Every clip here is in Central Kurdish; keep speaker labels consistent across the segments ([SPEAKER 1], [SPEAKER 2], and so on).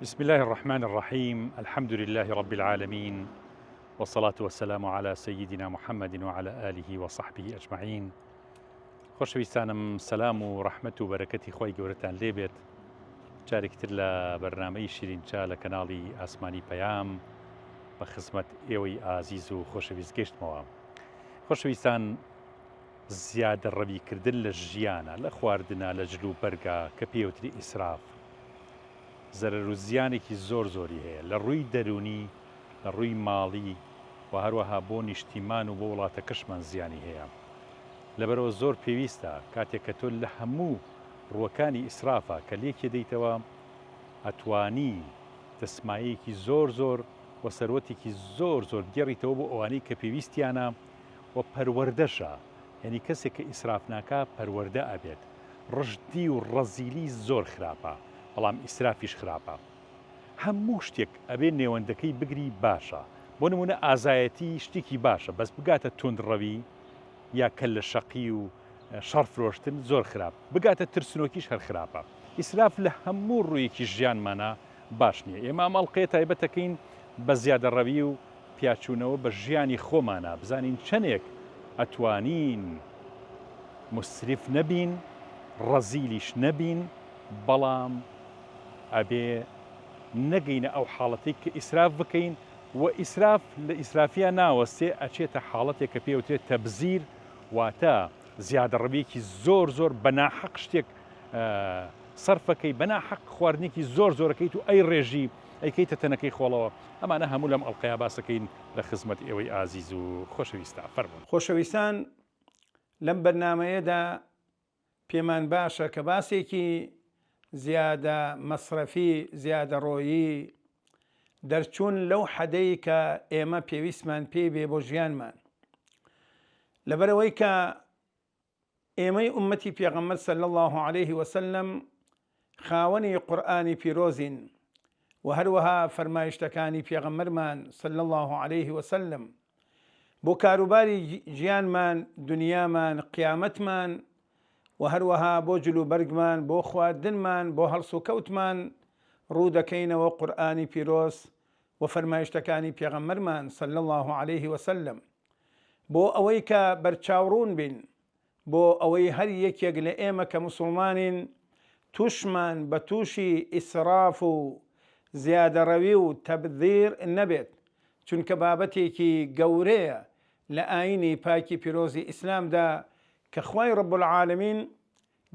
[SPEAKER 1] بسم الله الرحمن الرحيم. الحمد لله رب العالمين، والصلاة والسلام على سيدنا محمد وعلى آله وصحبه أجمعين. خۆشەویستانم، سەلام و ڕەحمەت و بەرەکەتی خۆی گەورەتان لێبێت. جارێکتر لە بەرنامەی شیرینچا لە کەناڵی ئاسمانی پەیام بە خزمەت ئێوەی ئازیز و خۆشەویست گەشتمەوە. خۆشەویستان، زیادە ڕەویکردن لە ژیانە، لە خواردنە، لە جلو بەرگە کە پێوتری ئیسراف زەرەر و زیانێکی زۆری هەیە لە ڕووی دەرونی، لە ڕووی ماڵی و هەروەها بۆ نیشتیمان و بۆ وڵاتە کەشمان زیانی هەیە. لەبەرەوە زۆر پێویستە کاتێک کە تۆ لە هەموو ڕووەکانی ئیسرافە کە لێکێ دەیتەوە ئەتوانی دەسمایەکی زۆر و سەرۆتێکی زۆر گێڕیتەوە بۆ ئەوانەی کە پێویستیانە و پەروەردەشە. یعنی کەسێک کە ئیسراف ناکا پەروەردە ئەبێت. ڕژدی و ڕەزیلی زۆر خراپە، بەڵام ئیسرافیش خراپە. هەموو شتێک ئەبێ نێوەندەکەی بگری باشە. بۆ نمونە ئازایەتی شتێکی باشە، بەس بگاتە توندڕەوی یا کە لە شەقی و شەڕ فرۆشتن زۆر خراپ، بگاتە ترسنۆکیش هەر خراپە. ئیسراف لە هەموو ڕوویەکی ژیانمانە باش نییە. ئێمە ئەماڵقەیە تایبەتەکەین بە زیادەڕەوی و پیاچوونەوە بە ژیانی خۆمانە، بزانین چەندێک ئەتوانین مسریف نەبین، ڕەزیلیش نەبین، بەڵام ئەبێ نەگەینە ئەو حاڵەتی کە ئیسراف بکەین و ئیسراف لە ئیسرافیان ناوەستێ ئەچێتە حاڵەتێک کە پێوترێت تەبزیر، واتە زیادەڕەویەکی زۆر بەناحەق شتێک سەرفەکەی، بەناحەق خواردنێکی زۆرەکەیت و ئەی ڕێژی ئەیکەیتە تەنەکەی خۆڵەوە. ئەمانە هەموو لەم ئەڵقەیە باسەکەین لە خزمەت ئێوەی ئازیز و خۆشەویستە. فەرموون.
[SPEAKER 2] خۆشەویستان، لەم بەرنامەیەدا پێمان باشە کە باسێکی زیادە مەسرەفی، زیادە ڕۆیی دەرچوون لەو حەدەی کە ئێمە پێویستمان پێی بێ بۆ ژیانمان، لەبەرەوەی کە ئێمەی ئومەتی پێغەمبەر صلی الله عليه وسلم خاوەنی قورئانی پیرۆزین و هەروەها فەرمایشتەکانی پێغەمبەرمان صلی الله عليه وسلم بۆ کاروباری ژیانمان، دنیامان، قیامەتمان و هەروەها بۆ جلوبەرگمان، بۆ خواردنمان، بۆ هەڵس و کەوتمان ڕوو دەکەینەوە قورئانی پیرۆز و فەرمایشتەکانی پێغەمبەرمان صلی الله عليه وسلم، بۆ ئەوەی کە بەرچاوڕوون بین، بۆ ئەوەی هەر یەکێک لە ئێمە کە موسڵمانین تووشمان بە تووشی ئیسراف و زیادەڕەوی و تەبذیر نەبێت، چونکە بابەتێکی گەورەیە لە ئاینی پاکی پیرۆزی ئیسلامدا کە خوای رب العالمین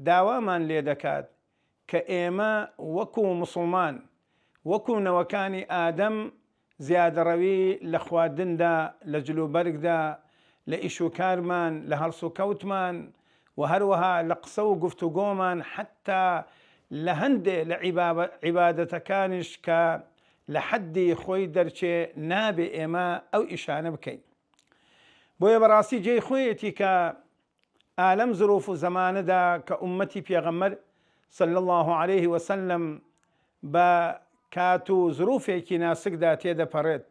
[SPEAKER 2] داوامان لێ دەکات کە ئێمە وەکو موسڵمان، وەکو نەوەکانی ئادەم زیادەڕەوی لە خواردندا، لە جلوبەرگدا، لە ئیشوکارمان، لە هەڵس و کەوتمان و هەروەها لە قسە و گفتوگۆمان، حتا لە هەندێ لە عیبادەتەکانیش کە لە حەدی خۆی دەرچێ نابێ ئێمە ئەو ئیشانە بکەین. بۆیە بەڕاستی جێی خۆیەتی کە ئالەم زروف و زەمانەدا کە ئومەتی پێغەمبەر صلی الله عليه وسلم بە کات و زروفێکی ناسکدا تێدەپەڕێت،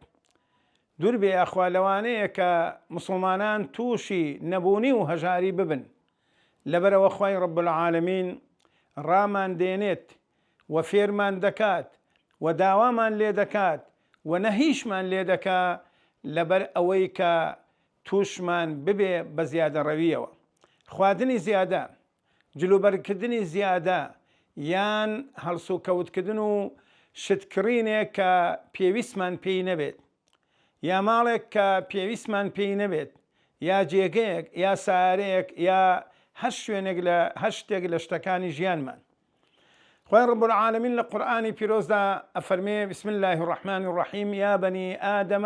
[SPEAKER 2] دوور بێ ئەخوا لەوانەیە کە موسڵمانان تووشی نەبوونی و هەژاری ببن، لەبەرەوە خوای رب العالمین ڕامان دێنێت و فێرمان دەکات و داوامان لێ دەکات و نەهیشمان لێ دەکا لەبەر ئەوەی کە تووشمان ببێ بە زیادەڕەویەوە. خواردنی زیادە، جلوبەرکردنی زیادە، یان هەڵس و کەوتکردن و شتکڕینێک کە پێویستمان پێی نەبێت، یا ماڵێک کە پێویستمان پێی نەبێت، یا جێگەیەک، یا سارەیەک، یا هەر شتێک لە شتەکانی ژیانمان. خوای رب العالمین لە قورئانی پیرۆزدا ئەفەرمێ: بسم الله الرحمن الرحیم یا بنی آدم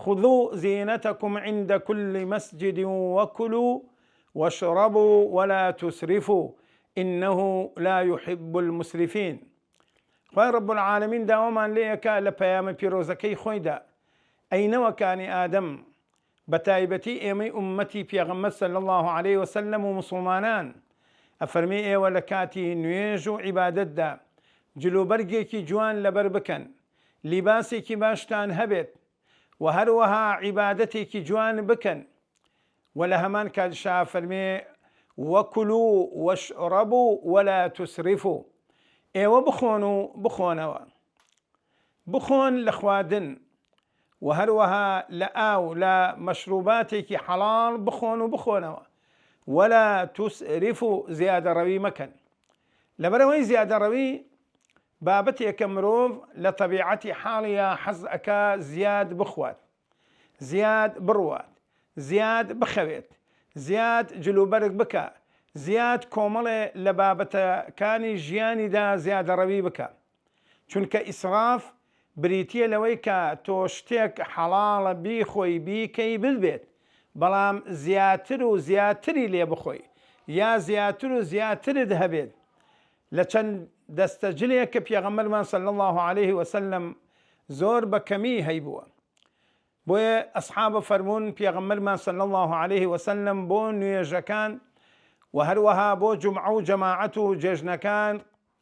[SPEAKER 2] خذوا زینتکم عند كل مسجد وكلوا واشربوا ولا تسرفوا إنه لا يحب المسرفين. خوای رب العالمین داوامان لێیەکە لە پەیامە پیرۆزەکەی خۆیدا ئەی نەوەکانی ئادەم، بە تایبەتی ئێمەی ئومەتی پێغەمبەر صلی الله عليه وسلم و مسڵمانان، ئەفەرمێ ئێوە لە کاتی نوێژ و عیبادەتدا جلوبەرگێکی جوان لەبەر بکەن، لیباسێکی باشتان هەبێت و هەروەها عیبادەتێکی جوان بکەن، و لە هەمان کاتشا فەرمێ: وەکولوا واشربوا ولا تسرفوا، ئێوە بخۆن و بخۆنەوە، بخۆن لە خواردن و هەروەها لە ئاو لە مەشروباتێکی حەڵاڵ بخۆن و بخۆنەوە ولا تسرف و زیادە ڕەوی مەکەن لەبەرەوەی زیادە ڕەوی بابەتێکە مرۆڤ لە تەبیعەتی حاڵیە حەز ئەکا زیاد بخوات زیاد بڕوات زیاد بخەوێت زیاد جلوبەرگ بکە زیاد کۆمەڵێ لە بابەتەکانی ژیانیدا زیادە ڕەوی بکە چونکە ئیسراف بریتیە لەوەی کە تۆ شتێک حەڵاڵە بیخۆی بیکەی ببێت بەڵام زیاتر و زیاتری لێ بخۆی یا زیاتر و زیاترت هەبێت لە چەند دەستەجلێک کە پێغەمبەرمان صلی الله عليه وسلم زۆر بە کەمی هەیبووە بۆیە ئەسحابە فەرموون پێغەمبەرمان صلی الله عليه وسلم بۆ نوێژەکان و هەروەها بۆ جومعە و جەماعەت و جێژنەکان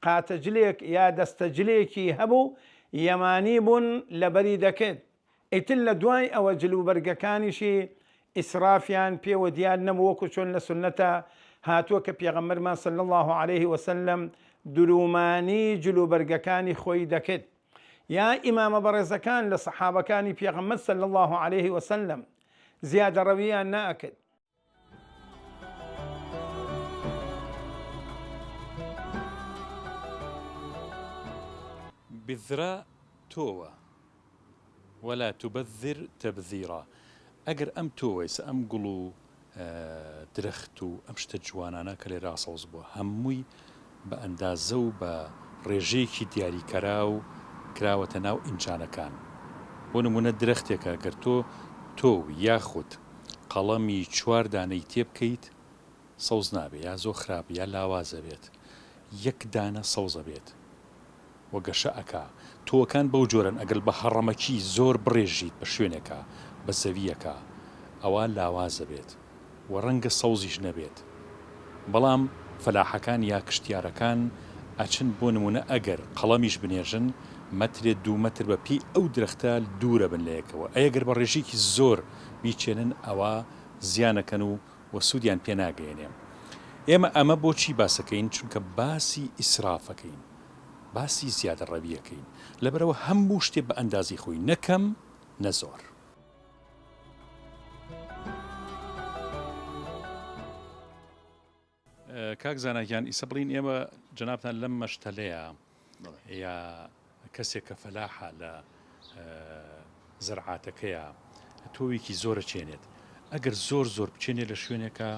[SPEAKER 2] قاتەجلێک یا دەستەجلێکی هەبوو یەمانی بوون لەبەری دەکرد ئیتر لە دوای ئەوە جلوبەرگەکانیشی ئیسرافیان پێوە دیار نەبوو وەکو چۆن لە سنەتە هاتووە کە پێغەمبەرمان صلی الله عليه وسلم درومانی جلوبەرگەکانی خۆی دەکرد یا ئیمامە بەڕێزەکان لە سەحابەکانی پێغەمبەر صلی الله عليه وسلم زیادە ڕەویان ناکرد
[SPEAKER 1] بذرا تۆوە ولا تبذر تبذيرا ئەگەر ئەم تۆوەیسە ئەم گوڵ و درەخت و ئەم شتە جوانانە کە لێ ڕاستەوز بووە هەمووی بە ئەندازە و بە ڕێژەیەکی دیاریکەرا و کراوەتە ناو ئینجانەکان بۆ نمونە درەختێکە گەر تۆ یاخود قەڵەمی 4 دانەی تێ بکەیت سەوز نابێت یا زۆر خراپ یا لاوازە بێت یەک دانە سەوزە بێت وە گەشە ئەکا تۆکان بەو جۆرن ئەگەر بە هەڕەمەکی زۆر بڕێژیت بە شوێنێکە بە زەویەکە ئەوە لاوازە بێت و ڕەنگە سەوزیش نەبێت بەڵام فەلاحەکان یا کشتیارەکان ئەچن بۆ نمونە ئەگەر قەڵەمیش بنێژن مەترێت 2 مەتر بە پێی ئەو درەختە دوورە بن لەیەکەوە ئەگەر بە ڕێژێکی زۆر بیچێنن ئەوە زیانەکەن و سوودیان پێ ناگەێنێ ئێمە ئەمە بۆچی باسەکەین چونکە باسی ئیسرافەکەین باسی زیادە ڕەویەکەین لەبەرەوە هەموو شتێ بە ئەندازی خۆی نەکەم نەزۆر کاک زاناگیان ئیسە بڵین ئێمە جەنابتان لەم مەشتەلەیە یا کەسێک کە فەلاحە لە زەرعاتەکەیە تۆوێکی زۆرە چێنێت ئەگەر زۆر بچێنێت لە شوێنێکە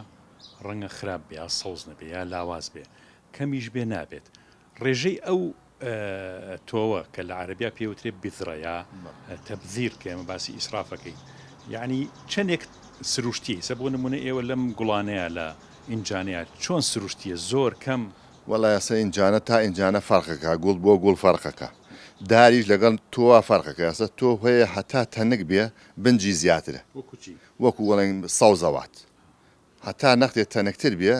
[SPEAKER 1] ڕەنگە خراپ بێ یا سەوز نەبێ یا لاواز بێ کەمیش بێ نابێت ڕێژەی ئەو تۆوە کە لە عەرەبیا پێوترێ بیذرە یا تەبذیر کە ئێمە باسی ئیسرافەکەی یعنی چەندێک سروشتی سە بۆ نمونە ئێوە لەم گوڵانەیە لە ئینجانەیە چۆن سروشتیە زۆر کەم
[SPEAKER 3] وەڵای ئەسە ئینجانە تا ئینجانە فەرقەکە گوڵ بۆ گوڵ فەرقەکە داریش لەگەڵ تۆوە فەرقەکە ئەسە تۆ هەیە هەتا تەنک بێ بنجی زیاترە وەکو وەڵێن سەوزەوات هەتا نەختێت تەنەکتر بێ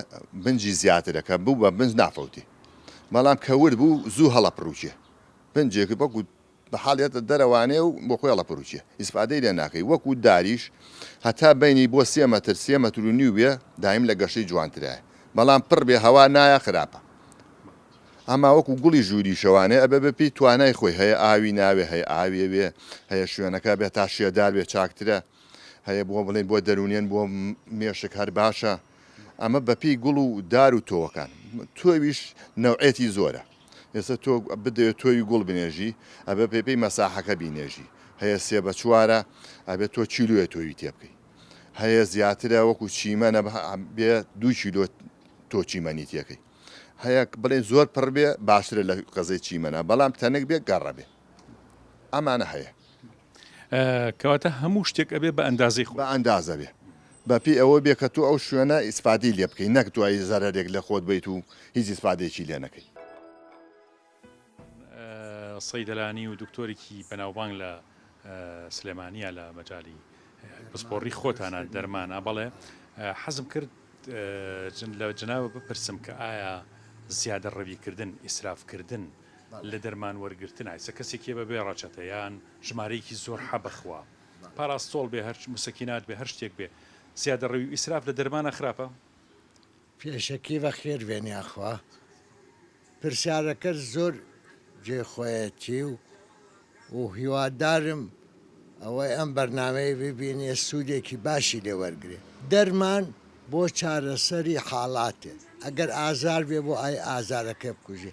[SPEAKER 3] بنجی زیاترەکە بوو بە بنج نافەوتی بەڵام کەورد بوو زوو هەڵە پرروچێ بنجێکی بەکو بە حاڵێتە دەرەوانێ و بۆ خۆی هەڵە پرروچێ ئیسپادەی لێ ناکەی وەکو داریش هەتا بینی بۆ 3 مەتر 3 مەتر و نیو بێ دایم لە گەشەی جوانترایە بەڵام پڕ بێ هەوا نایە خراپە ئەما وەکو گوڵی ژووری شەوانێ ئەبێ بپی توانای خۆی هەیە ئاوی ناوێ هەیە ئاوێ بێ هەیە شوێنەکە بێت تا شێدار بێ چاکترە هەیە بۆ بڵێن بۆ دەرونێن بۆ مێشک هەر باشە ئەمە بەپی گوڵ و دار و تۆوەکان تۆویش نەوعێتی زۆرە ئێستا تۆ بدەوێت تۆوی گوڵ بنێژی ئەبێ پێی مەساحەکە بینێژی هەیە 3 بە 4 ئەبێت تۆ چیلوێ تۆوی تێ بکەی هەیە زیاترە وەکو چیمەنە بێ 2 کیلۆ تۆ چیمەنی تێکەی هەیە بڵێن زۆر پڕ بێ باشترە لە قەزەی چیمەنە بەڵام تەنک بێ گەڕە بێ ئەمانە هەیە
[SPEAKER 1] کەواتە هەموو شتێک ئەبێ بە ئەندازەی خۆ
[SPEAKER 3] بە ئەندازە بێ بەپی ئەوە بێ کە تۆ ئەو شوێنە ئیسپادی لێ بکەی نەک توای زەرێک لە خۆت بیت و هیچ ئیسپادێکی لێ نەکەی
[SPEAKER 1] سەیدەلانی و دکتۆرێکی بەناوبانگ لە سلێمانیە لە مەجای پسپۆڕی خۆتانە دەرمانە بەڵێ حەزم کرد لە جناوە بپرسم کە ئایا زیادە ڕەویکردن ئیسرافکردن لە دەرمان وەرگرتن ئایسە کەسێکی بەبێ ڕاچەتەیان ژمارەیەکی زۆر حەبەخوا پاراستۆڵ بێ هەر مسەکینات بێ هەر شتێک بێ زیادە ڕەوی ئیسراف لە دەرمانە خراپە
[SPEAKER 4] پێشەکی بە خێر وێنیاخوا پرسیارەکە زۆر جێخۆیەتی و و هیوادارم ئەوەی ئەم بەرنامەیە ببینێ سوودێکی باشی لێ وەرگێ دەرمان بۆ چارەسەری حاڵاتێ ئەگەر ئازار بێ بۆ ئای ئازارەکە بکوژێ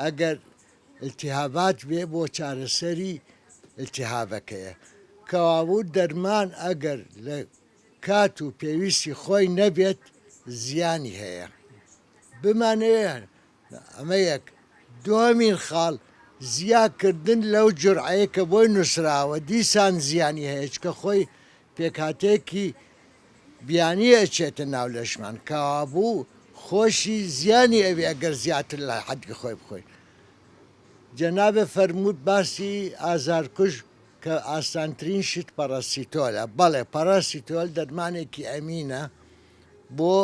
[SPEAKER 4] ئەگەر التیهابات بێ بۆ چارەسەری التیهابەکەیە کەوابوو دەرمان ئەگەر لە کات و پێویستی خۆی نەبێت زیانی هەیە بمانەیە ئەمە یەک دومین خاڵ زیاکردن لەو جورعەیە کە بۆی نووسراوە دیسان زیانی هەیە چکە خۆی پێکاتێکی بیانی ئەچێتە ناو لەشمان کەوابوو خۆشی زیانی ئەوێ ئەگەر زیاتر لە حەدی خۆی بخۆین جەنابێ فەرموود باسی ئازارکوژ کە ئاسانترین شت پەرەسیتۆلە بەڵێ پەرەسیتۆل دەرمانێکی ئەمینە بۆ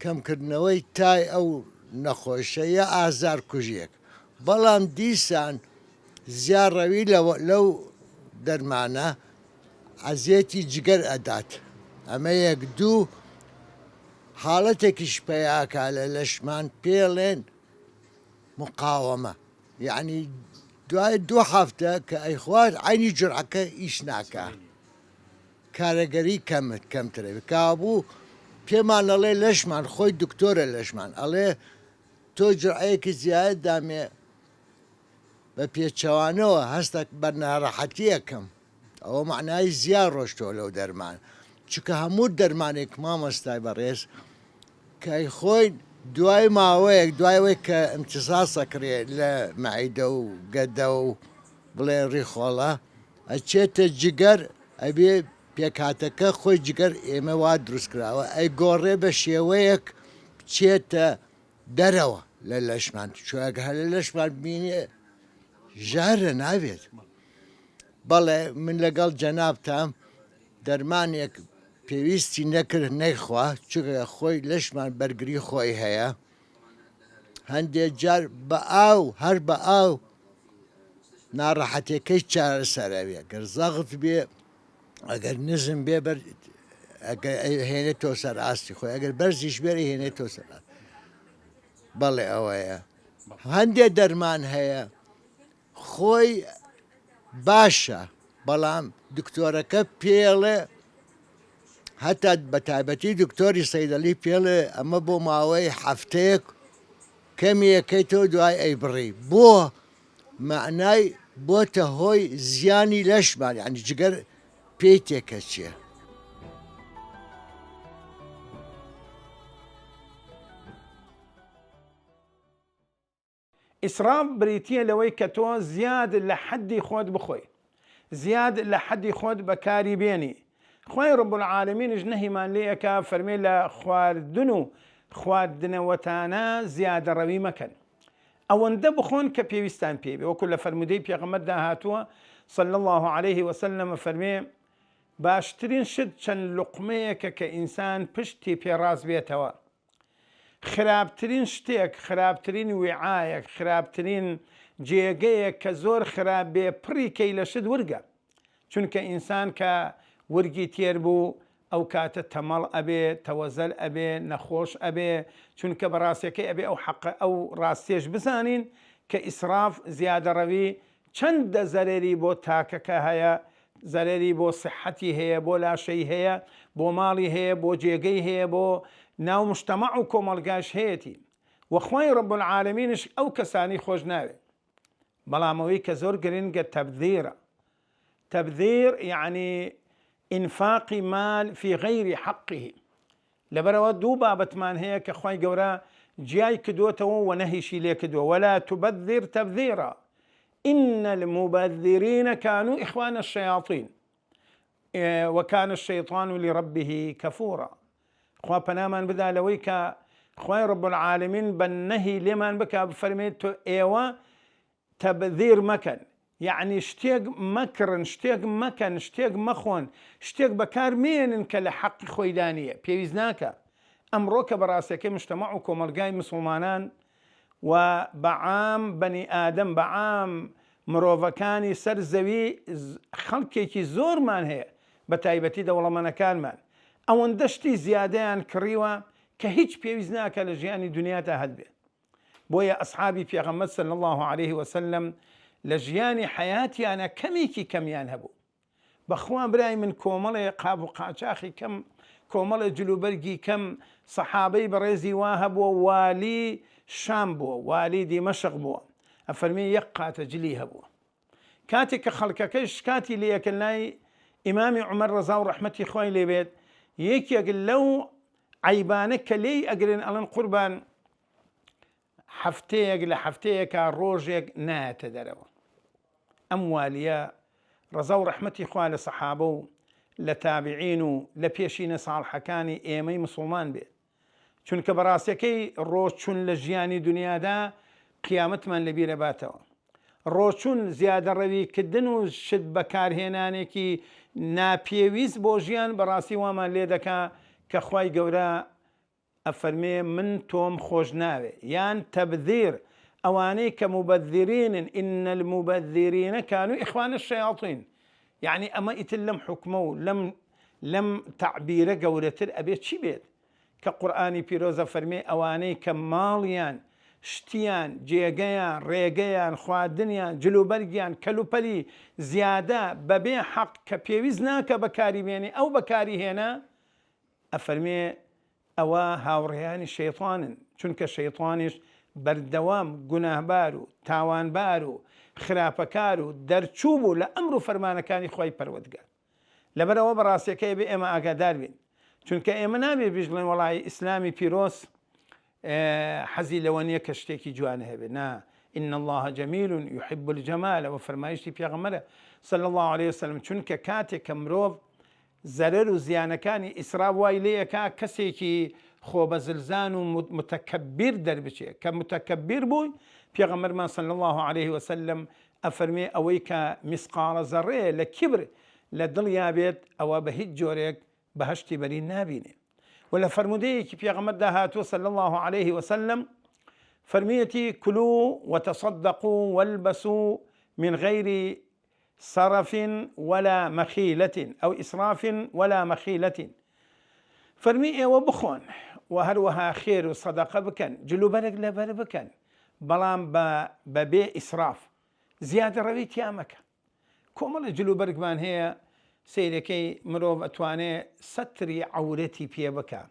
[SPEAKER 4] کەمکردنەوەی تای ئەو نەخۆشەیە ئازار کوژیەک بەڵام دیسان زیارڕەوی لەو دەرمانە ئەزیەتی جگەر ئەدات ئەمە یەک دوو حاڵەتێکیش پێیاکا لە لەشمان پێڵێن مقاوەمە یعنی دوای دوو هەفتە کە ئەیخوات عینی جورعەکە ئیش ناکە کارەگەری کەمترە کابوو پێمان ئەڵێ لەشمان خۆی دکتۆرە لەشمان ئەڵێ تۆ جورعەیەکی زیاد دامێ بە پێچەوانەوە هەستە بە ناڕەحەتی یەکەم ئەوە معنای زیاد ڕۆشتەوە لەو دەرمان چکە هەموو دەرمانێک مامۆستای بەڕێز کەی خۆی دوای ماوەیەک دوایەوەی کە ئەمتیساسەکرێت لە مەعیدە و گەدە و بڵێ ڕیخۆڵە ئەچێتە جگەر ئەبێ پێکاتەکە خۆی جگەر ئێمە وا دروستکراوە ئەی گۆڕێ بە شێوەیەک بچێتە دەرەوە لە لەشمان چۆگە هە لە لەشمان بینێ ژارە ناوێت بەڵێ من لەگەڵ جەنابتان دەرمانێک پێویستی نەکرد نەیخوا چکە خۆی لەشمان بەرگری خۆی هەیە هەندێک جار بە ئاو هەر بە ئاو ناڕەحەتەکەی چارەسەرەوێ گەر زەغت بێ ئەگەر نزم بێ هێنێتەوە سەر ئاستی خۆی ئەگەر بەرزیش بێرە هێنێتەوە سەر بەڵێ ئەوەیە هەندێک دەرمان هەیە خۆی باشە بەڵام دکتۆرەکە پێڵێ هەتا بە تایبەتی دکتۆری سەیدەلی پێڵێ ئەمە بۆ ماوەی هەفتەیەک کەمیەکەیتەوە دوای ئەیبڕی بۆ معنای بۆتە هۆی زیانی لەشمان یعنی جگەر پێی تێکەچێ
[SPEAKER 2] ئیسراف بریتە لەوەی کە تۆ زیاد لە حەدی خۆت بخۆی زیاد لە حەدی خۆت بەکاری بێنی خۆی ڕب العالمینش نەهیمان لێیەکە فەرمێ لە خواردن و خواردنەوەتانە زیادە ڕەوی مەکەن ئەوەندە بخۆن کە پێویستان پێ بێ وەکو لە فەرمودەی پێغەمبەردا هاتووە صلی الله عليه وسلم فەرمێ باشترین شت چەند لوقمەیەکە کە ئینسان پشتی پێڕاست بێتەوە خراپترین شتێک خراپترین وعایەک خراپترین جێگەیەک کە زۆر خراپ بێ پڕیکەی لە شت ورگە چونکە ئینسان کە ورگی تێر بوو ئەو کاتە تەمەڵ ئەبێ تەوەزەل ئەبێ نەخۆش ئەبێ چونکە بەڕاستیەکەی ئەبێ ئەو حەق ئەو ڕاستێش بزانین کە ئیسراف زیادە ڕەوی چەندە زەرێری بۆ تاکەکە هەیە زەرێری بۆ سحەتی هەیە بۆ لاشەی هەیە بۆ ماڵی هەیە بۆ جێگەی هەیە بۆ ناو مجتەمەع و کۆمەلگاش هەیەی وەخوای ڕب العالمینش ئەو کەسانی خۆش ناوێ بەڵام ئەوەی کە زۆر گرنگە تەبذیرە تەبذیر یعنی ئینفاقی مال في غەیری حەقه لەبەرەوە دوو بابەتمان هەیە کە خوای گەورە جیای کردوتەوە و نەهیشی لێ کردووە ولا تبذر تبذیرا إن المبذرين كانوا إخوان الشياطين وكان الشيطان لربه كفورا خوا پەنامان بدا لەوەی کە خوای رب العالمین بە نەهی لێمان بکە بفەرمێت تۆ ئێوە تەبذیر مەکەن یعنی شتێک مەکڕن شتێک مەکەن شتێک مەخۆن شتێک بەکار مێنن کە لە حەقی خۆیدا نییە پێویست ناکە ئەمڕۆ کە بەڕاستیەکەی مجتەمەع و کۆمەلگای مسلمانان و بەعام بەنی ئادەم بەعام مرۆڤەکانی سەر زەوی خەڵکێکی زۆرمان هەیە بە تایبەتی دەوڵەمەندەکانمان ئەوەندە شتی زیادەیان کڕیوە کە هیچ پێویست ناکە لە ژیانی دنیادا هەت بێت بۆیە ئەسحابی پێغەمبەر صلی الله عليه وسلم لە ژیانی حیاتیانە کەمێکی کەمیان هەبوو بەخوا برای من کۆمەڵێ قاب و قاچاخی کەم کۆمەڵە جلوبەرگی کەم سەحابەی بەڕێزی وا هەبووە والی شام بووە والی دیمەشق بووە ئەفەرمی یەک قاتە جلی هەبووە کاتێک کە خەڵکەکەش کاتی لێکردنای ئیمامی عومەر ڕەزا و ڕەحمەتی خۆی لێبێت یەکێک لەو عیبانە کە لێی ئەگرن ئەڵەن قوربان هەفتەیەک لە هەفتەیەکە ڕۆژێک نایەتە دەرەوە ئەم والیە ڕەزا و ڕەحمەتی خوا لە سەحابە و لە تابعین و لە پێشینە ساڵحەکانی ئێمەی مسلمان بێت چونکە بەڕاستیەکەی ڕۆچوون لە ژیانی دنیادا قیامەتمان لەبیرە باتەوە ڕۆچوون زیادە ڕەویکردن و شت بەکارهێنانێکی ناپێویست بۆ ژیان بەڕاستی وامان لێ دەکا کە خوای گەورە ئەفەرمێ من تۆم خۆش ناوێ یان تەبذیر ئەوانەی کە مبەذرینن ئین المبەذرینە کانوا ئیخوانە الشەیاطین یعنی ئەمە ئیتر لەم حکمە و لەم تعبیرە گەورەتر ئەبێت چی بێت کە قورئانی پیرۆزە فەرمێ ئەوانەی کە ماڵیان شتیان جێگەیان ڕێگەیان خواردنیان جلوبەرگیان کەلوپەلی زیادە بەبێ حەق کە پێویست ناکە بەکاری بێنێ ئەو بەکاری هێنا ئەفەرمێ ئەوە هاوڕێیانی شەیطانن چونکە شەیطانیش بەردەوام گوناهبار و تاوانبار و خراپەکار و دەرچوو بوو لە ئەمر و فەرمانەکانی خۆی پەروەردگار لەبەرەوە بەڕاستیەکەی بێ ئێمە ئاگادار بین چونکە ئێمە نابێ بژڵێن وەڵای ئیسلامی پیرۆز حەزی لەوە نییە کە شتێکی جوانە هەبێ نا إن الله جميل يحب الجمال وفرمایشتی پێغەمبەرە صلى الله عليه وسلم چونکە کاتێک کە مرۆڤ زەرەر و زیانەکانی ئیسراف وای لێیەکا کەسێکی خۆبەزلزان و متەکەبیر دەربچێت کە متەکەبیر بووی پێغەمبەرمان صلى الله عليه وسلم ئەفەرمێ ئەوەی کە مسقالە زەڕێ لە کیبر لە دڵیا بێت ئەوە بە هیچ جۆرێک بەهشتی بەری نابینێ ولا فرموديك في غمر دهاتو صلى الله عليه وسلم فرميتي كلوا وتصدقوا والبسوا من غير صرف ولا مخيلة أو إسراف ولا مخيلة فرمي وبخون وهروها خير وصدقة بكن جلوبرك لبر بكن بلام ببيع إسراف زيادة رويت يامك كومل جلوبرك من هي سیرەکەی مرۆڤ ئەتوانێ سەتری عەورەتی پێ بکە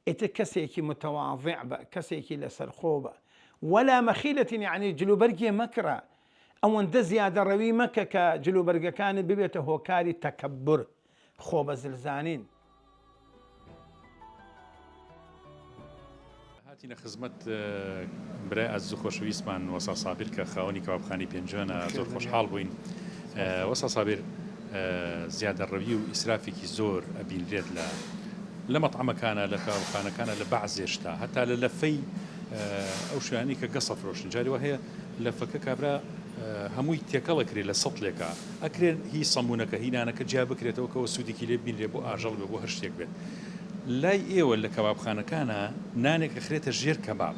[SPEAKER 2] ئیتر کەسێکی متەواضع بە کەسێکی لەسەرخۆ بە وەلا مەخیلەتین یعنی جلوبەرگێ مەکڕە ئەوەندە زیادە ڕەوی مەکە کە جلوبەرگەکانت ببێتە هۆکاری تەکەببر خۆ بەزلزانین
[SPEAKER 1] هاتینە خزمەت برای ئەزوو خۆشەویستمان وەسا سابیر کە خاوەنی کەوابخانی پێنجۆنە زۆر خۆشحاڵ بووین وەسا سابیر زیادە ڕەوی و ئیسرافێکی زۆر ئەبینرێت لە مەطعەمەکانە لە کاوخانەکانە لە بەعزێشتا هەتا لە لەفەی ئەو شوێنانی کە گەسە فرۆشن جاریوە هەیە لەفەکە کابرا هەمووی تێکەڵەکرێ لە سەڵێکە ئەکرێن هی سەمونونەکە هینانەکە جیا بکرێتەوە کەەوە سوودێکی لێ بینرێ بۆ ئاژەڵ بێ بۆ هەر شتێک بێت لای ئێوە لە کەوابخانەکانە نانێک ئەخرێتە ژێر کەباب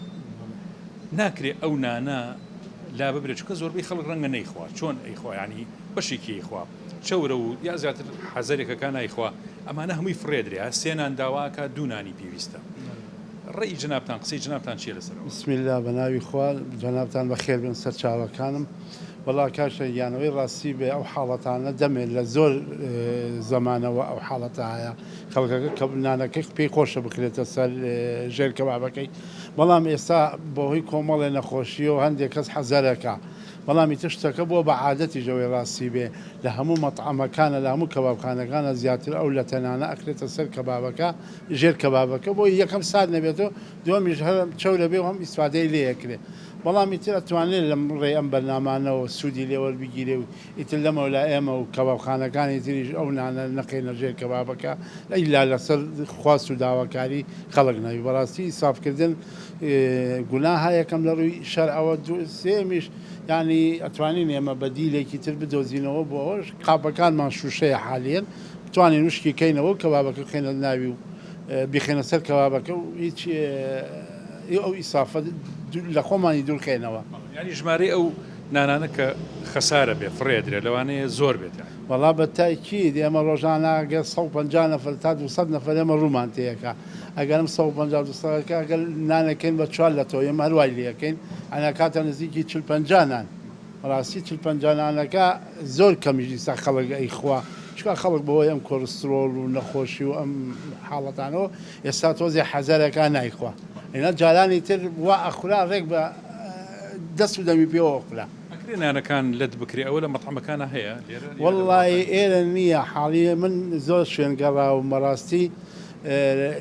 [SPEAKER 1] ناکرێ ئەو نانە لا ببرێت چکە زۆربەی خەڵک ڕەنگە نەیخوا چۆن ئەیخوا ینی بەشێکی ئەیخوا چەورە و یا زیاتر حەزەرێکەکان نایخوا ئەمانە هەمووی فرێدرێ سێنان داواکە دوونانی پێویستە ڕێی جنابتان قسەی جنابتان چیە لەسەر
[SPEAKER 5] بسم الله بەناوی خوا جنابتان بەخێر بن سەر چاوەکانم وەڵا کاشە یانەوەی ڕاستی بێ ئەو حاڵەتانە دەمێت لە زۆر زەمانەوە ئەو حاڵەتە هەیە خەڵکەکە کە نانەکەی پێی خۆشە بکرێتە سەر ژێر کەبابەکەی بەڵام ئێستا بۆهۆی کۆمەڵێ نەخۆشیە و هەندێک کەس حەزەرەکە بەڵامی تشتەکە بۆ بە عادەتی ژەوەی ڕاستی بێ لە هەموو مەطعەمەکانە لە هەموو کەبابخانەکانە زیاتر ئەو لە تەنانە ئەکرێتە سەر کەبابەکە ژێر کەبابەکە بۆ یەکەم سات نەبێتەوە دووەمیش هەر چەورە بێ و هەم ئیسفادەی لێیەکرێ بەڵامی تر ئەتوانێت لەم ڕێ ئەم بەرنامانەوە سوودی لێوەربگیرێ و ئیتر لەمە لە ئێمە و کەبابخانەکانی تریش ئەو نانە نەقێنە ژێر کەبابەکە ئەیلا لەسەر خواست و داواکاری خەڵک نەوی بەڕاستی ئیسافکردن گوناها یەکەم لە ڕووی شەرعەوە سێمیش یعنی ئەتوانین ئێمە بەدیلێکی تر بدۆزینەوە بۆ ئەوش قاپەکانمان شوشەیە حالیان بتوانین وشکی کەینەوە کەبابەکە خێنە ناوی و بیخێنە سەر کەبابەکە و هیچ ئەو ئیسافە لە خۆمانی دوورخێنەوە
[SPEAKER 1] ینی ژمارەی ئەو نانانە کە خەسارە بێ فڕێدرێ لەوانەیە زۆر بێت
[SPEAKER 5] وەڵا بە تاکید ئێمە ڕۆژانە ئەگەر 150 نەفەر تا 200 نەفەر ئێمە ڕوومان تەیەکە ئەگەرم 150 ئەگەر نانەکەین بە 4 لە تۆ ئێمە هەروای لەکەین ئەنا کاتە نزیکی 40-50 نان ڕاستی چلپەنجانانەکە زۆر کەمیژی سا خەڵک ئەیخوا چکە خەڵک بەوەی ئەم کۆلسترۆل و نەخۆشی و ئەم حاڵەتانەوە ئێستا تۆزی حەزەرەکە نایخوا ئێنا جارانی تر وا ئەخورا ڕێک بە دەست و دەمی پێوە ئەخورا
[SPEAKER 1] نانەکان لەت بکرێ ئەوە لە مەطعمەکانە هەیە
[SPEAKER 5] وەڵڵی ئێرە نییە حاڵی من زۆر شوێنگەڕا و مەڕاستی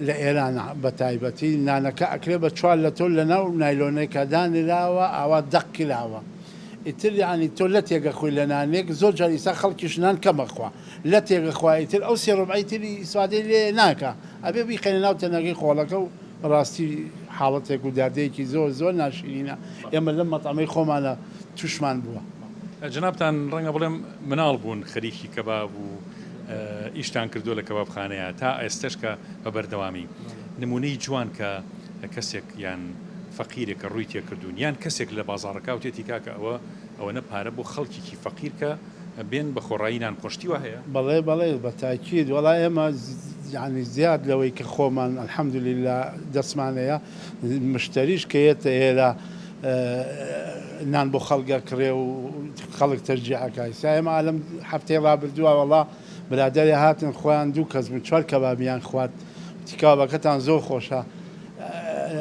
[SPEAKER 5] لە ئێران بە تایبەتی نانەکە ئەکرێ بە چوار لە تۆ لەناو نایلۆنێکە دانراوە ئاوا دەقیلاوە ئیتر ینی تۆ لە تێگە خۆی لە نانێک زۆر جار ئیسا خەڵکیشنان کەمەخوا لە تێگە خوایتر ئەو سێڕبعی تری سوادەی لێ ناکە ئەبێ بیخێنە ناو تەنەگەی خۆڵەکە و ڕاستی حاڵەتێک و دادەیەکی زۆر زۆر ناشرینە ئێمە لەم مەتەمەی خۆمانە توشمان بووە.
[SPEAKER 1] جنابتان ڕەنگە بڵێم مناڵ بوون خەریکی کەباب و ئیشتان کردو لە کەبابخانەیە تا ئێستشکە بە بەردەوامی نمونەی جوان کە کەسێک یان فەقیرێک کە ڕووی تێکردوون یان کەسێک لە بازاڕەکە و تێتی کاکە ئەوە نەپارە بۆ خەڵکیی فەقیر کە بێن بە خۆڕایی نان پۆشتی وە هەیە
[SPEAKER 5] بەڵێ بەڵێ بە تاکید وەڵای ئێمە ینی زیاد لەوەی کە خۆمان الحەمدولله دەسمانەیە مشتریش کەیێتە ئێرە نان بۆ خەڵگە کڕێ و خەڵک تەرجیعەکە ئێمە ئالم هەفتەی ڕابردووە وەڵا برادەری هاتن خۆیان دوو کەس من چوار کەبابیان خوارد تیکابەکەتان زۆر خۆشە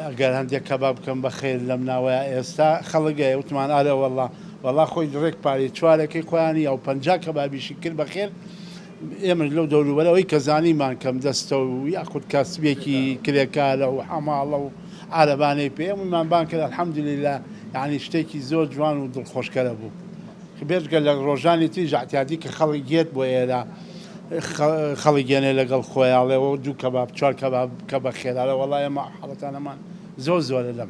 [SPEAKER 5] ئەگەر هەندێک کەباب بکەم بەخێر لەم ناوەیە ئێستا خەڵگەیە وتمان ئارە وەڵا خۆی ڕێک پاری چوارەکەی خۆیانی ئەو 50 کەبابیشی کرد بەخێر ئێمە لەو دەوروبەرەوەی کە زانیمان کەم دەستە و یاخود کەسبێکی کرێکارە و حەماڵە و عارەبانەی پێ ئەممان بان کرد الحەمدولله یعنی شتێکی زۆر جوان و دڵخۆشکەرە بوو بێژگە لە ڕۆژانی تری ژعتیادی کە خەڵک گێت بۆ ئێرە خەڵگیێنێ لەگەڵ خۆیاڵێەوە دوو کەباب چوار کەباب کە بە خێرارە وەڵای ئەمە حاڵەتانەمان زۆر زۆرە
[SPEAKER 1] لە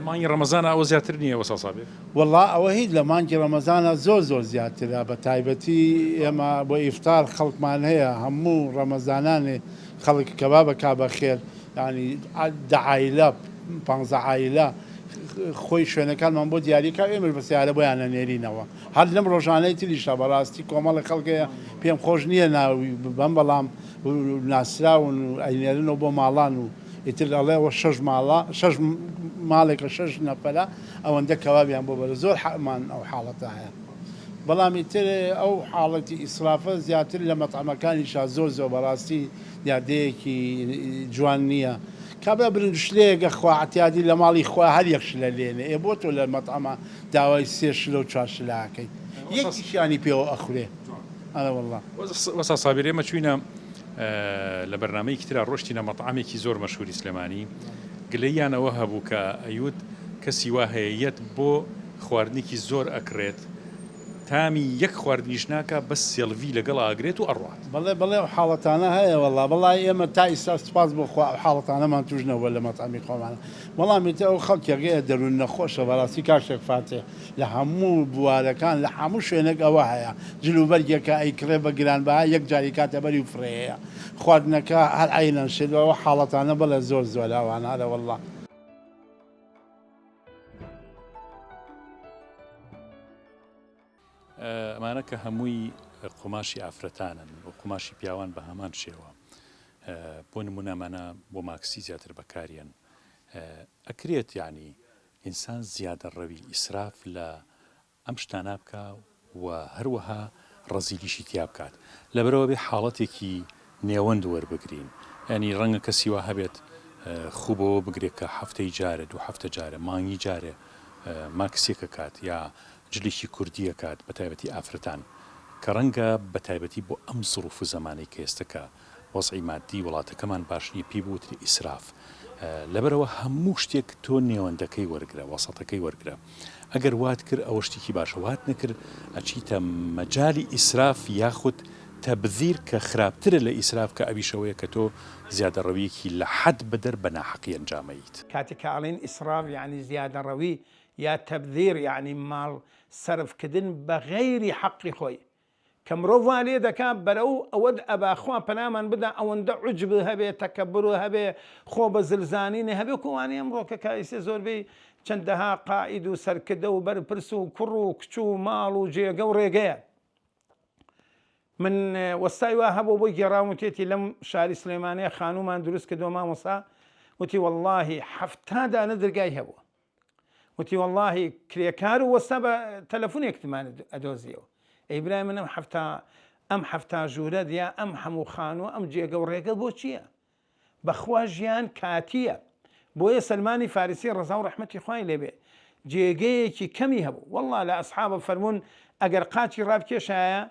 [SPEAKER 1] مانگی ڕەمەزانە ئەوە زیاتر نییە وەسا سابێ
[SPEAKER 5] وەڵا ئەوە هیچ لە مانگی ڕەمەزانە زۆر زیاترە بە تایبەتی ئێمە بۆ ئیفتار خەڵکمان هەیە هەموو ڕەمەزانانێ خەڵک کەبابە کا بە خێر ینی دەعایلە 15 عایلە خۆی شوێنەکانمان بۆ دیاریکە ئێمەش بەسیارە بۆیانە نێرینەوە هەر لەم ڕۆژانەی تریشە بەڕاستی کۆمەڵی خەڵکەیە پێم خۆش نییە ناوی بەم بەڵام ناسراون و ئەینێرنەوە بۆ ماڵان و ئیتر ئەڵێەوە 6 ماڵە 6 ماڵێکە 6 نەفەرە ئەوەندە کەوابیان بۆ بەرە زۆر حەمان ئەو حاڵەتە هەیە بەڵامی تر ئەو حاڵەتی ئیسرافە زیاتر لە مەطعمەکانیشا زۆر بەڕاستی یادەیەکی جوان نییە کابرا برنجشلەیەگە خواعتیادی لە ماڵی خوا هەر یەکش لە لێنێ ئێ بۆ تۆ لە مەطعمە داوای 3 شلە و 4 شلاکەی یەکیشیانی پێوە ئەخورێ ئەڵێ وەڵڵا
[SPEAKER 1] وەسا سابیر ئێمە چوینە لە بەرنامەیەکی ترا ڕۆشتینە مەطعمێکی زۆر مەشهوری سلێمانی گلەیانەوە هەبوو کە ئەیوت کەسی وا هەیەیەت بۆ خواردنێکی زۆر ئەکرێت تامی یەک خواردنیش ناکە بەس سێڵڤی لەگەڵ ئاگرێت و ئەڕوات
[SPEAKER 5] بەڵێ حاڵەتانە هەیە وەڵا بەڵای ئێمە تا ئیستا سپاس بۆ حاڵەتانەمان توژنەوە لە مەطعمی خۆمانە وەڵامی تە ئەو خەڵکێگەیە دەروون نەخۆشە بەڕاستی کاشێک فاتێ لە هەموو بوارەکان لە هەموو شوێنێک ئەوە هەیە جلوبەرگێکە ئەیکڕێ بە گرانبها یەک جاری کاتەبەری و فرەیە خواردنەکە هەر عینەن شێتەوە حاڵەتانە بەڵێ زۆر ئەوانە وەڵا
[SPEAKER 1] ئەمانە کە هەمووی قوماشی ئافرەتانن و قوماشی پیاوان بە هەمان شێوە بۆ نمونەمانە بۆ ماکسی زیاتر بەکارێن ئەکرێت یعنی ئینسان زیادە ڕەوی ئیسراف لە ئەم شتانە بکە و هەروەها ڕەزیلیشی تیا بکات لەبەرەوە بێ حاڵەتێکی نێوەند وەربگرین ینی ڕەنگە کەسیوە هەبێت خوبەوە بگرێت کە هەفتەی جارە دوو هەفتە جارە مانگی جارێ ماکسێکە کات یا جلێکی کوردیە کات بە تایبەتی ئافرەتان کە ڕەنگە بە تایبەتی بۆ ئەم زڕوف و زمانەی کە ئێستەکە وەزعی مادی وڵاتەکەمان باشنی پێی بوتری ئیسراف لەبەرەوە هەموو شتێک تۆ نێوەندەکەی وەرگرە وەسەتەکەی وەرگرە ئەگەر وات کرد ئەوە شتێکی باشە وات نەکرد ئەچیتە مەجای ئیسراف یاخود تەبذیر کە خراپترە لە ئیسراف کە ئەویشەوەیە کە تۆ زیادە ڕەویەکی لە حەد بەدەر بە ناحەقی ئەنجامەیت
[SPEAKER 2] کاتێک کە ئەڵێن ئیسراف یعنی زیادە ڕەوی یا تەبذیر یعنی ماڵ سەرفکردن بە غەیری حەقی خۆی کە مرۆڤ لێ دەکات بەرەو ئەوە ئەباخوا پەنامان بدا ئەوەندە عوجب هەبێ تەکەبر هەبێ خۆ بە زلزانینە هەبێ کووانێ ئەمڕۆکە کایسێ زۆربەی چەندەها قائید و سەرکردە و بەرپرس و کوڕ و کچ و ماڵ و جێگە و ڕێگەیە من وەستای وا هەبوو بۆی گێڕاوتێتی لەم شاری سلێمانەیە خانومان دروست کردو مامۆسا وتی وەڵڵاهی 70 دانە دەرگای هەبووە وتی واللهی کرێکار و وەستا بە تەلەفۆنێکتمان ئەدۆزیەوە ئەی برای من ئەم هەفتا ژوورەت یا ئەم هەموو خانووە ئەم جێگە و ڕێگە بۆ چییە؟ بەخوا ژیان کاتیە. بۆیە سلمانی فارسی ڕزا و ڕەحمەتی خوای لێبێ جێگەیەکی کەمی هەبوو والله لە ئەسحابە فەرمونون ئەگەر قاچی ڕابکێشایە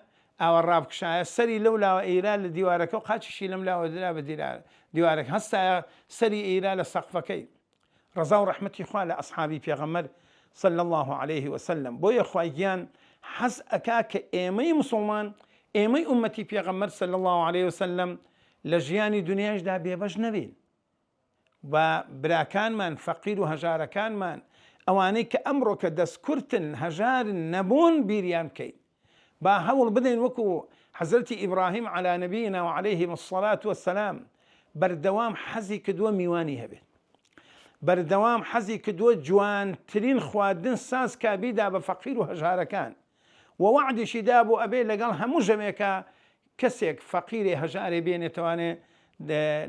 [SPEAKER 2] ئاوە ڕابکشایە سەری لەو لاوە ئێرا لە دیوارەکە و قاچیشی لەم لاوە درا بە دیوارەکە هەستایە سەری ئێرا لە سەقفەکەی. ڕزا و ڕەحمەتی خوا لە ئەسحابی پێغەمبەر صلى الله عليه وسلم. بۆیە خوای گیان حەز ئەکا کە ئێمەی مسلمان ئێمەی ئومەتی پێغەمبەر صلى الله عليه وسلم لە ژیانی دنیاشدا بێبەش نەبین بە براکانمان فەقیر و هەژارەکانمان ئەوانەی کە ئەمڕۆ کە دەستکورتن هەژارن نەبوون بیریان بکەین با هەوڵ بدەین وەکو حەزرەتی ئیبراهیم على نبینا وعليهم الصلاة والسلام بەردەوام حەزی کردووە میوانی هەبێت بەردەوام حەزی کردووە جوانترین خواردن ساز کابیدا بە فەقیر و هەژارەکان و وعدیشی دابوو ئەبێ لەگەڵ هەموو ژەمێکە کەسێک فەقیرێ هەژارێ بێنێتوانێ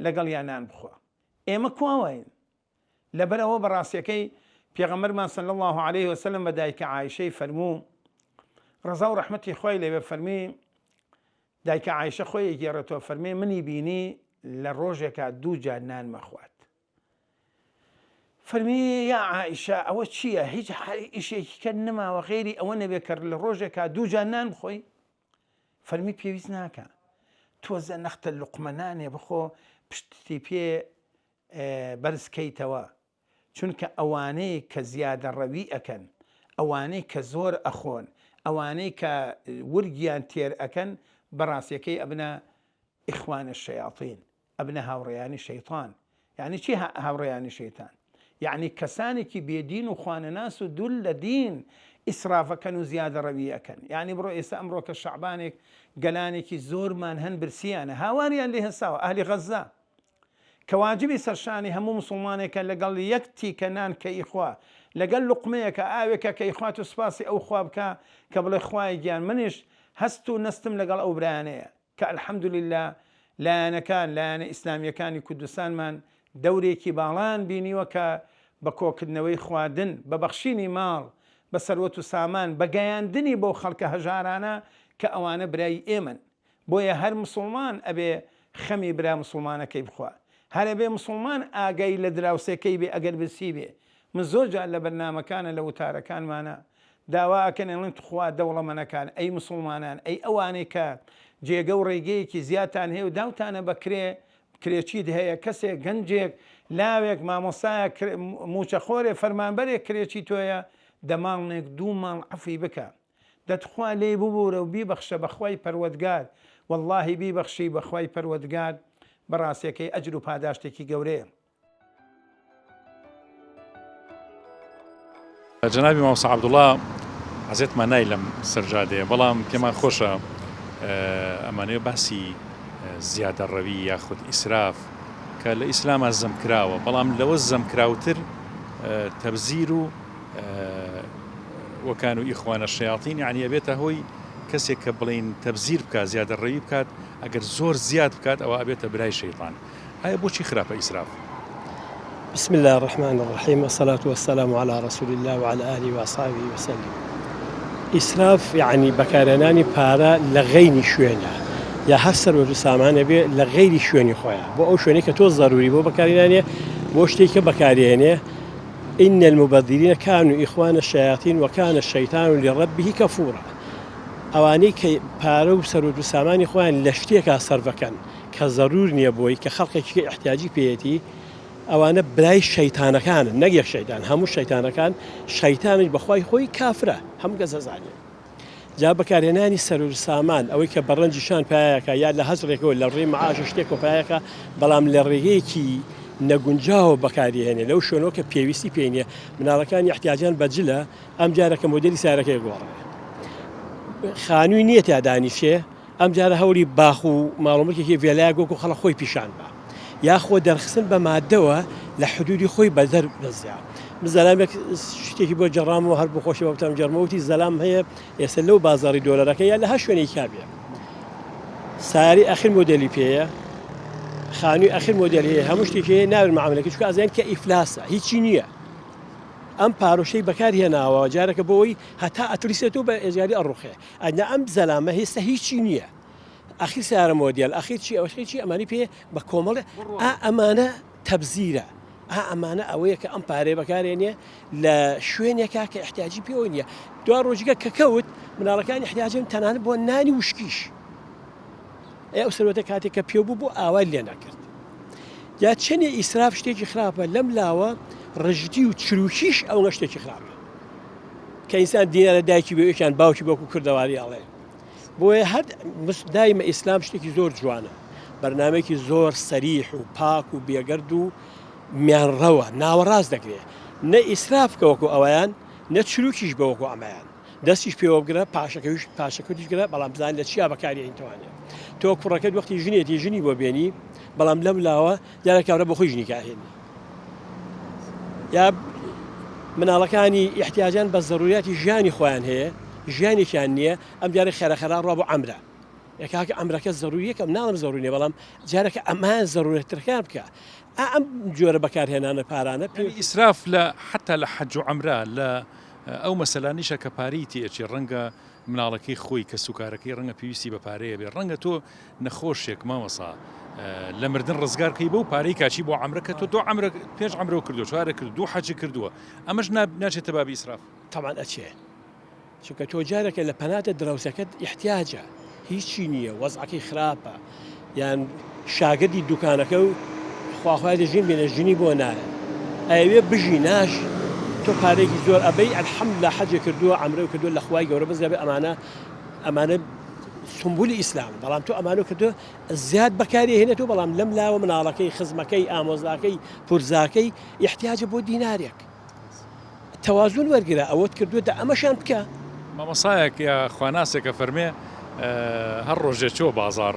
[SPEAKER 2] لەگەڵ یانان بخوا. ئێمە کواوین لەبەرەوە بەڕاستیەکەی پێغەمبەرمان صلی الله عليه وسلم بە دایکە عایشەی فەرموو ڕزا و ڕەحمەتی خۆی لێبێ فەرمی دایکە عایشە خۆی گێڕێتەوە فەرمی منی بینی لە ڕۆژێکە 2 جار نان مەخوات. فەرمی یا عایشە ئەوە چییە؟ هیچ ئیشێکی کە نەماوە غێری ئەوە نەبێ کە لە ڕۆژێکە 2 جار نان بخۆی؟ فەرمی پێویست ناکە تۆزە نەختە لوقمەنانێ بخۆ پشتی پێ بەرزکەیتەوە چونکە ئەوانەی کە زیادە ڕەوی ئەکەن ئەوانەی کە زۆر ئەخۆن ئەوانەی کە ورگیان تێر ئەکەن بەڕاستیەکەی ئەبنە ئیخوانە شەیاطین ئەبنە هاوڕێیانی شەیطان. یعنی چی هاوڕێیانی شەیطان؟ یعنی کەسانێکی بێدین و خوانەناس و دوول لە دین ئیسرافەکەن و زیادە ڕەوی ئەکەن. یعنی بڕۆ ئێستا ئەمڕۆ کە شەعبانێک گەلانێکی زۆرمان هەن برسیانە هاواریان لێ هەساوە ئەهلی غەزە کە واجبی سەرشانی هەموو مسلمانێکە لەگەڵ یەک تیکە نان کە ئیخوا لەگەڵ لوقمەیەکە ئاوێکە کە ئیخوات و سپاسی ئەو خوا بکە کە بڵێ خوای گیان منیش هەست و نەستم لەگەڵ ئەو برایانەیە کە الحەمدولله لایەنەکان لایەنە ئیسلامیەکانی کوردستانمان دەورێکی باڵان بینیوە کە بە کۆکردنەوەی خواردن بە بەخشینی ماڵ بە سەروەت و سامان بە گەیاندنی بۆ خەڵکە هەژارانە کە ئەوانە برای ئێمن. بۆیە هەر مسلمان ئەبێ خەمی برا مسلمانەکەی بخوا هەرە بێ مسلمان ئاگای لە دراوسەکەی بێ ئەگەر برسی بێ. من زۆر جار لە بەرنامەکانە لە وتارەکانمانە داواکەن ئەڵێن خوا دەوڵەمەنەکان ئەی مسلمانان ئەی ئەوانەی کە جێگە و ڕێگەیەکی زیاتان هەیە و داوتانە بە کرێچیت هەیە کەسێک گەنجێک لاوێک مامۆسایە موچەخۆرێ فەرمانبەرێک کرێکی تۆیە دەماڵنێک 2 ماڵ عەفی بکە دەتخوا لێ ببوورە و بیبەخشە بەخوای پەروەردگار واللهی بیبەخشی بەخوای پەروەردگار بەڕاستیەکەی ئەجر و پاداشتێکی گەورەیە.
[SPEAKER 1] جەنابی مامۆستا عەبدوڵڵا حەزێتمان نای لەم سەرجادەیە بەڵام پێمان خۆشە ئەمانەیە باسی زیادە ڕەوی یاخود ئیسراف کە لە ئیسلامە زەم کراوە بەڵام لەوە زەم کراوتر تەبزیر و وەکان و ئیخوانە شەیاطین یعنی ئەبێتە هۆی کەسێک کە بڵین تەبزیر بکات زیادە ڕەوی بکات ئەگەر زۆر زیاد بکات ئەوە ئەبێتە برای شەیطان. ئایا بۆچی خراپە ئیسراف؟
[SPEAKER 6] بسم الله الرحمن الرحيم والصلاة والسلام على رسول الله وعلى آله وصحبه وسلم. إسراف يعني بكارناني بارا لغيني شوينة يا حسر ورسامان بي لغيري شويني خويا بو أو شويني كتو ضروري بو بكارناني بو اشتيك بكارياني إن المبذرين كانوا إخوان الشياطين وكان الشيطان لربه كفورا. ئەوانەی کە پارە و سەر و دووسامانی خۆیان لە شتێکە سەرڤەکەن کە زەرور نییە بۆی کە خەڵقێکی احتیاجی پێیەتی ئەوانە برای شەیتانەکانن نەک یەک شەیتان هەموو شەیتانەکان شەیتانش بەخوای خۆی کافرە هەموو کەس دەزانێت. جا بەکارهێنانی سەر و سامان ئەوەی کە بەڕەنجیشان پایەکە یا لە هەزرێکەوە لە ڕێی مەعاش شتێک و پایەکە بەڵام لە ڕێگەیەکی نەگونجاوە بەکاریهێنێ لەو شوێنەوە کە پێویستی پێ نییە مناڵەکانی احتیاجان بەجلە ئەم جارەکە مۆدێلی سارەکەی گۆڕێ خانووی نییە تا دانیشێ ئەم جارە هەوری باخ و ماڵۆمەکێکی ڤێلای گۆک و خەڵک خۆی پیشان بە یاخۆ دەرخستن بە مادەوە لە حدودی خۆی بەدەر دەزیا. زەلامێک شتێکی بۆ جەڕامەوە هەر بۆ خۆشی بەتام جەرمەوتی زەلام هەیە ئێستا لەو بازاڕی دۆلەرەکە یا لە هەر شوێنەی کابێ ساری ئەخیر مۆدێلی پێیە خانووی ئەخیر مۆدێل هەیە هەموو شتێکی ناوێت معاملەکە چکە ئەزیان کە ئیفلاسە هیچی نییە ئەم پارۆشەی بەکارهێناوە جارێکە بۆەوەی هەتا ئەتریسێتەوە بە ئێجاری ئەڕوخێ ئەنا ئەم زەلامە هێستا هیچی نییە ئەخیر سیارە مۆدیال ئەخیر چی ئەوەی چی ئەمانی پێ بە کۆمەڵ ئەمانە تەبزیرە ئەمانە ئەوەیە کە ئەم پارێ بەکارێنێ لە شوێنێکا کە احتیاجی پێوە نییە دوا ڕۆژگە کە کەوت مناڵەکانی احتیاجم تەنانە بۆ نانی وشکیش ئەو سەرەتە کاتێک کە پێ بوو بۆ ئاوای لێ ناکرد یا چەندێ ئیسراف شتێکی خراپە لەم لاوە ڕژتی و چروکیش ئەو شتێکی خراپە کە ئینسان دیارە دایکی بێکیان باوکی بۆکو کردەواری ئاڵێ بۆیە هەر دایمە ئیسلام شتێکی زۆر جوانە بەرنمەیەکی زۆر سەریح و پاک و بێگەرد و میانڕەوە ناوەڕاست دەکرێت نە ئیسراف کەوەکو ئەوەیان نە چروکیش بەوەکو ئەمایان دەستیش پێوە بگرە پاشەکەویش گرە بەڵام بزان لە چیا بەکاری توانێت تۆ کوڕەکەت وەختی ژنێتی ژنی بۆ بێنی بەڵام لەم لاوە دیارە کابرا بە خۆی ژنی کاهێنی یا مناڵەکانی احتیاجان بە ضروریاتی ژیانی خۆیان هەیە ژیانێکیان نییە ئەم جارە خێرەخەرا ڕوا بۆ ئەمرە یەکاکە ئەمرەکە ضروریەکەم ناڵم زۆرونێ بەڵام جارەکە ئەمان ضرورەتەکان بکە ئەم جۆرە بەکارهێنانە پارانە
[SPEAKER 1] ئیسراف لە حتا لە حەج و عەمرە لە ئەو مەسەلانیشە کە پاریتی ئەچی ڕەنگە مناڵەکەی خۆی کە سوکارەکەی ڕەنگە پێویستی بە پارەیە بێ ڕەنگە تۆ نەخۆشێک مامەسا لە مردن ڕزگارکەی بەو پارەی کاچی بۆ عەمرەکە تۆ دو عەمرە پێش عەمرە کردو چوارە کرد دوو حەجی کردووە ئەمەش ناچێتە بابی ئیسراف
[SPEAKER 6] تەمان ئەچێ چونکە تۆ جارێکە لە پەناتە دراوسەکەت احتیاجە هیچی نییە وەزعەکەی خراپە یان شاگردی دوکانەکە و خواخوای دەژین بێنە ژنی بۆ نایە ئەوێ بژی ناژی تۆ پارێکی زۆر ئەبەی ئەلحەمدوللا حەجێ کردووە عەمرە کردووە لە خوای گەورە بەس دەبێ ئەمانە سمبولی ئیسلام بەڵام تۆ ئەمانە کردو زیاد بەکاری هێنێتەوە بەڵام لەم لاوە مناڵەکەی خزمەکەی ئامۆزاکەی پورزاکەی احتیاجە بۆ دینارێک تەوازون وەرگرە ئەوەت کردووە دە ئەمەشان بکە
[SPEAKER 1] مامەسایەک یا خواناسێکە فەرمێ هەر ڕۆژێ چۆ بازار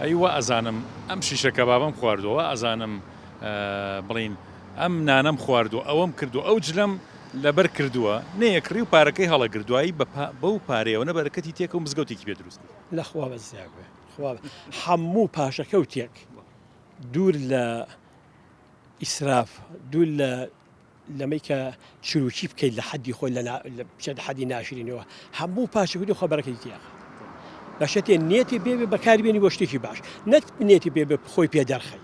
[SPEAKER 1] ئەیوە ئەزانم ئەم شیشەکە بابم خواردووە ئەزانم بڵین ئەم نانەم خواردو ئەوەم کردو ئەو جلم لەبەر کردووە نەیەکڕی و پارەکەی هەڵە گردوایی بەو پارەیەوە نە بەرەکەتی تێکە و مزگەوتێکی پێ دروست
[SPEAKER 6] لە خوا بەزیاگوێ هەموو پاشەکەوتێک دوور لە ئیسراف دوور لەمەی کە چروکی بکەیت لە حەدی خۆی لە حەدی ناشرینەوە هەموو پاشەکەوتی خۆ بەرەکەی تێخە بەشێتێ نێتی بێ بەکاربێنی بۆ شتێکی باش نەت نێتی پێ خۆی پێ دەرخەی